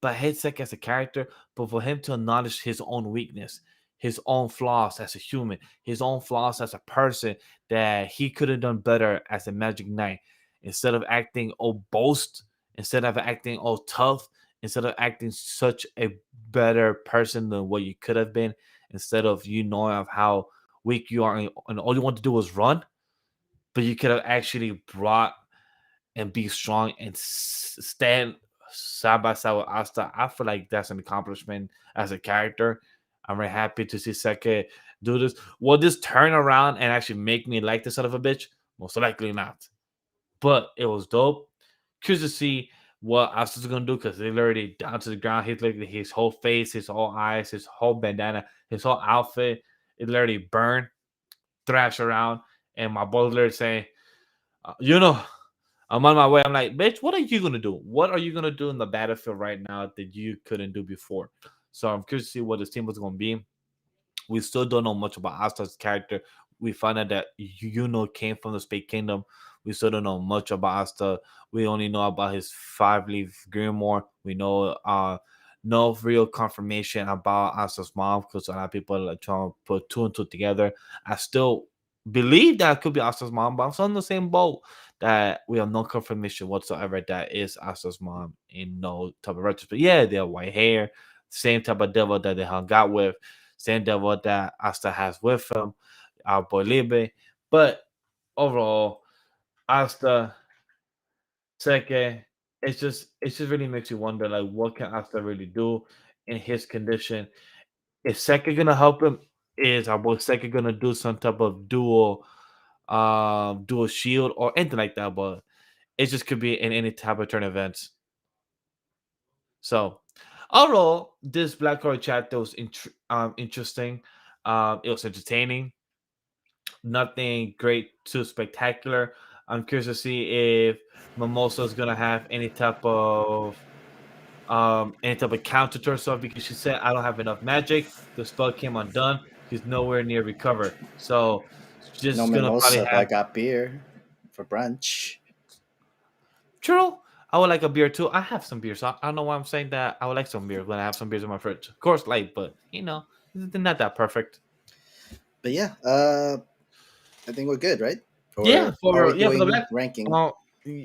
but I hate Seki as a character, but for him to acknowledge his own weakness, his own flaws as a human, his own flaws as a person, that he could have done better as a Magic Knight. Instead of acting all boast, instead of acting all tough, instead of acting such a better person than what you could have been, instead of knowing of how weak you are and all you want to do was run, but you could have actually brought and be strong and stand side by side with Asta. I feel like that's an accomplishment as a character. I'm very happy to see Seke do this. Will this turn around and actually make me like this son of a bitch? Most likely not. But it was dope. Curious to see what Asta's gonna do, because they literally down to the ground. He's like his whole face, his whole eyes, his whole bandana, his whole outfit. It literally burned, thrash around, and my boy literally saying, I'm on my way. I'm like, bitch, what are you gonna do? What are you gonna do in the battlefield right now that you couldn't do before? So I'm curious to see what this team was gonna be. We still don't know much about Asta's character. We found out that came from the Space Kingdom. We still don't know much about Asta. We only know about his 5-leaf grimoire. We know no real confirmation about Asta's mom, because a lot of people are trying to put two and two together. I still believe that it could be Asta's mom, but I'm still in the same boat that we have no confirmation whatsoever that is Asta's mom in no type of retrospect. But yeah, they have white hair, same type of devil that they hung out with, same devil that Asta has with him, our boy Libe. But overall, Asta, Seke, it just really makes you wonder, like, what can Asta really do in his condition? Is Seke gonna help him? Is our boy Seke gonna do some type of dual shield or anything like that? But it just could be in any type of turn events. So overall, this Black Card chapter was interesting. It was entertaining. Nothing great too spectacular. I'm curious to see if Mimosa is gonna have any type of counter to herself, because she said, I don't have enough magic. The spell came undone. She's nowhere near recover. So she's No just gonna probably mimosa, but I have got beer for brunch. true. I would like a beer too. I have some beer, so I don't know why I'm saying that. I would like some beer when I have some beers in my fridge. Of course, light, but they're not that perfect. But yeah, I think we're good, right? Yeah, Or are we for the doing black. ranking?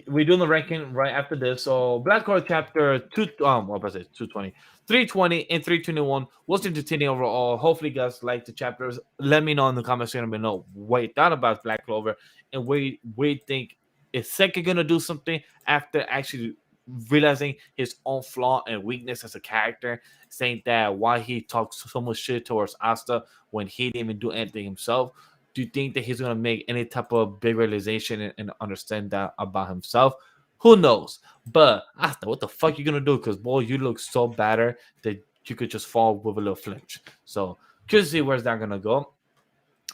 we're doing the ranking right after this. So Black Clover chapter two, what was it? 220, 320, and 321 was entertaining overall. Hopefully, you guys like the chapters. Let me know in the comments section below what you thought about Black Clover and where you think is Seki gonna do something after actually realizing his own flaw and weakness as a character, saying that why he talks so much shit towards Asta when he didn't even do anything himself. Do you think that he's gonna make any type of big realization and understand that about himself? Who knows? But Asta, what the fuck you gonna do? Because boy, you look so better that you could just fall with a little flinch. So curious to see where's that gonna go.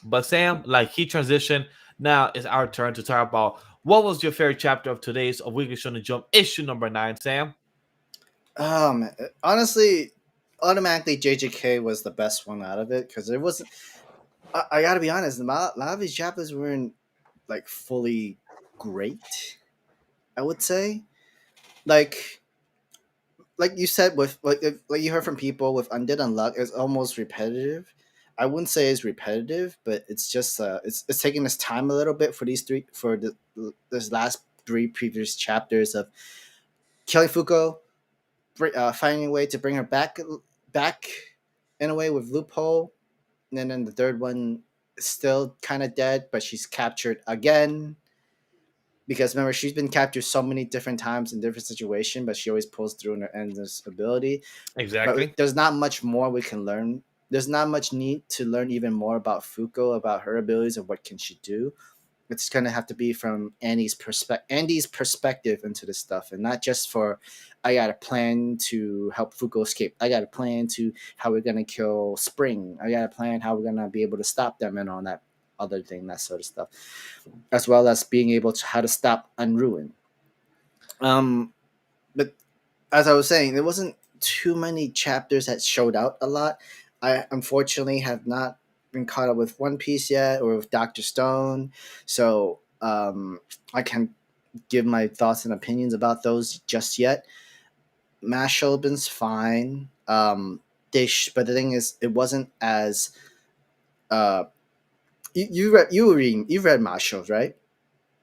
But Sam, like he transitioned. Now it's our turn to talk about what was your favorite chapter of today's of Weekly Shonen Jump issue number 9. Sam. Honestly, automatically JJK was the best one out of it because there wasn't. I gotta be honest, a lot of these chapters weren't like fully great. I would say, like you said, with like you heard from people with Undead Unluck, it's almost repetitive. I wouldn't say it's repetitive, but it's just it's taking this time a little bit for these three for this last three previous chapters of killing Fuko, finding a way to bring her back in a way with loophole, and then the third one is still kind of dead, but she's captured again because remember she's been captured so many different times in different situations, but she always pulls through in her endless ability. But Exactly. there's not much more we can learn. There's not much need to learn even more about Fuko, about her abilities, and what can she do. It's gonna have to be from Andy's perspective into this stuff, and not just for I got a plan to help Fuko escape. I got a plan to how we're gonna kill Spring. I got a plan how we're gonna be able to stop them and all that other thing, that sort of stuff, as well as being able to how to stop Unruin. Um, but as I was saying, there wasn't too many chapters that showed out a lot. I unfortunately have not been caught up with One Piece yet or with Doctor Stone, so I can't give my thoughts and opinions about those just yet. Mashalbin's fine. But the thing is, it wasn't as uh, you've read Mashal, right?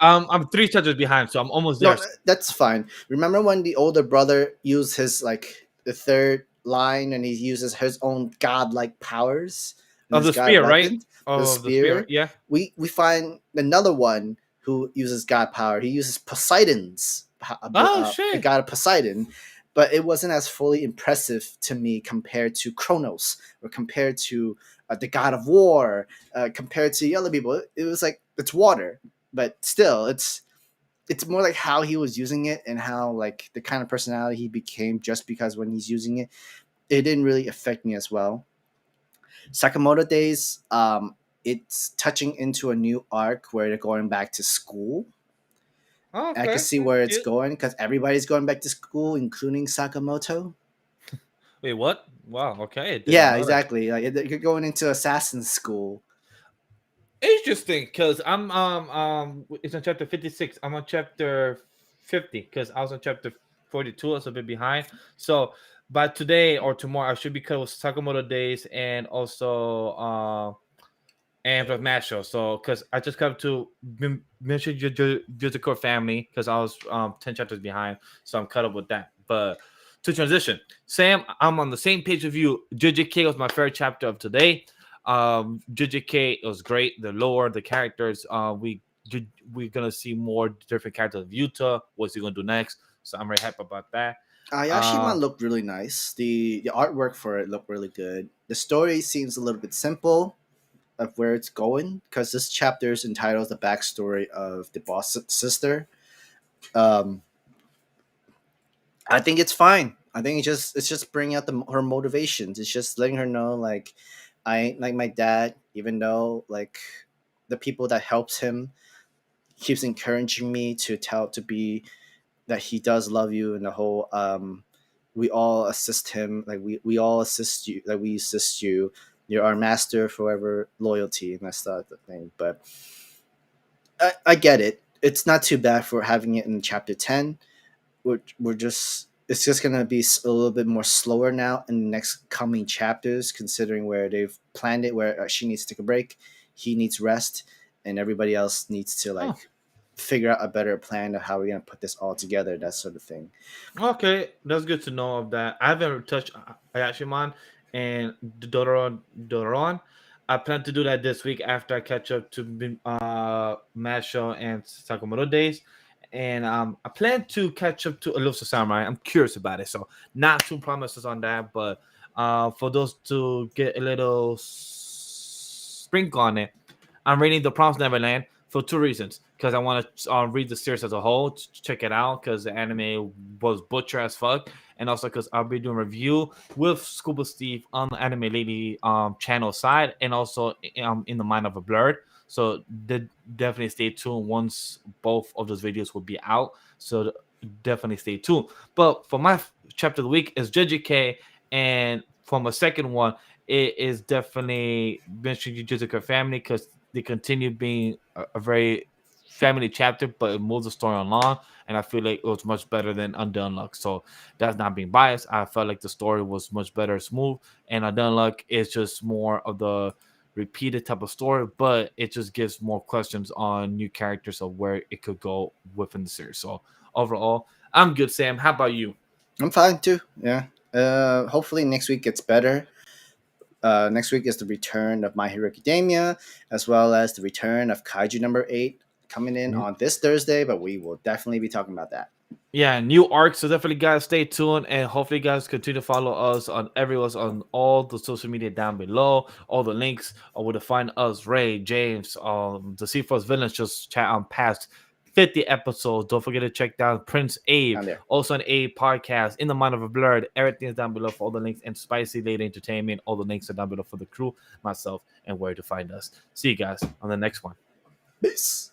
I'm 3 chapters behind, so I'm almost No, there. that's fine. Remember when the older brother used his like the third line and he uses his own godlike powers and Of his the god spear, right? weapons, the Of the spear, spear? yeah. We find another one who uses god power. He uses Poseidon's Oh the shit. god of Poseidon, but it wasn't as fully impressive to me compared to Kronos or compared to the god of war, compared to the other people. It was like it's water, but still, it's more like how he was using it and how like the kind of personality he became just because when he's using it, it didn't really affect me as well. Sakamoto Days, it's touching into a new arc where they're going back to school. Oh, I can okay. see That's where it's cute. going because everybody's going back to school, including Sakamoto. Wait, what? Wow. Okay, I did not Yeah, know that. exactly. Like you're going into assassin school. Interesting, because it's on chapter 56. I'm on chapter 50 because I was on chapter 42. I was a bit behind. So by today or tomorrow, I should be cut with Sakamoto Days and also and with Masho. So because I just come to mention Jujutsu family because I was 10 chapters behind, so I'm cut up with that. But to transition, Sam, I'm on the same page with you. JJK was my favorite chapter of today. JJK was great. The lore, the characters. We're gonna see more different characters of Yuta. What's he gonna do next? So I'm very happy about that. Yashima looked really nice. The artwork for it looked really good. The story seems a little bit simple of where it's going because this chapter is entitled "The Backstory of the Boss Sister." Um, I think it's fine. I think it's just bringing out her motivations. It's just letting her know like I ain't like my dad, even though like the people that helps him keeps encouraging me to tell to be that he does love you and the whole we all assist him like we all assist you like we assist you. You're our master forever loyalty and that's the thing. But I get it. It's not too bad for having it in chapter 10. We're just it's just gonna be a little bit more slower now in the next coming chapters, considering where they've planned it, where she needs to take a break, he needs rest, and everybody else needs to Oh, like. figure out a better plan of how we're gonna put this all together, that sort of thing. Okay, that's good to know of that. I haven't touched Ayashimon and Doron. I plan to do that this week after I catch up to Masho and Sakamoto days. And I plan to catch up to Elusive Samurai. I'm curious about it, so not too promises on that. But for those to get a little sprinkle on it, I'm reading The Promised Neverland for two reasons. Because I want to read the series as a whole, check it out, because the anime was butcher as fuck. And also because I'll be doing a review with Scuba Steve on the Anime Lady channel side, and also in the Mind of a Blurred. So definitely stay tuned once both of those videos will be out. So definitely stay tuned. But for my chapter of the week is JJK, and for my second one, it is definitely mentioning Jujutsu Family, because they continue being a very family chapter, but it moves the story along, and I feel like it was much better than Undead Unluck. So that's not being biased. I felt like the story was much better, smooth, and Undead Unluck is just more of the repeated type of story, but it just gives more questions on new characters of where it could go within the series. So overall, I'm good, Sam. How about you? I'm fine too. Yeah. Hopefully next week gets better. Next week is the return of My Hero Academia, as well as the return of Kaiju number 8 coming in on this Thursday, but we will definitely be talking about that. Yeah, new arcs. So definitely, guys, stay tuned, and hopefully, guys, continue to follow us on everyone's on all the social media down below. All the links where to find us, Ray, James, the C Force villains. Just chat on past 50 episodes. Don't forget to check down Prince Abe, Down there. also an Abe podcast, In the Mind of a Blurred. Everything is down below for all the links, and Spicy Lady Entertainment. All the links are down below for the crew, myself, and where to find us. See you guys on the next one. Peace.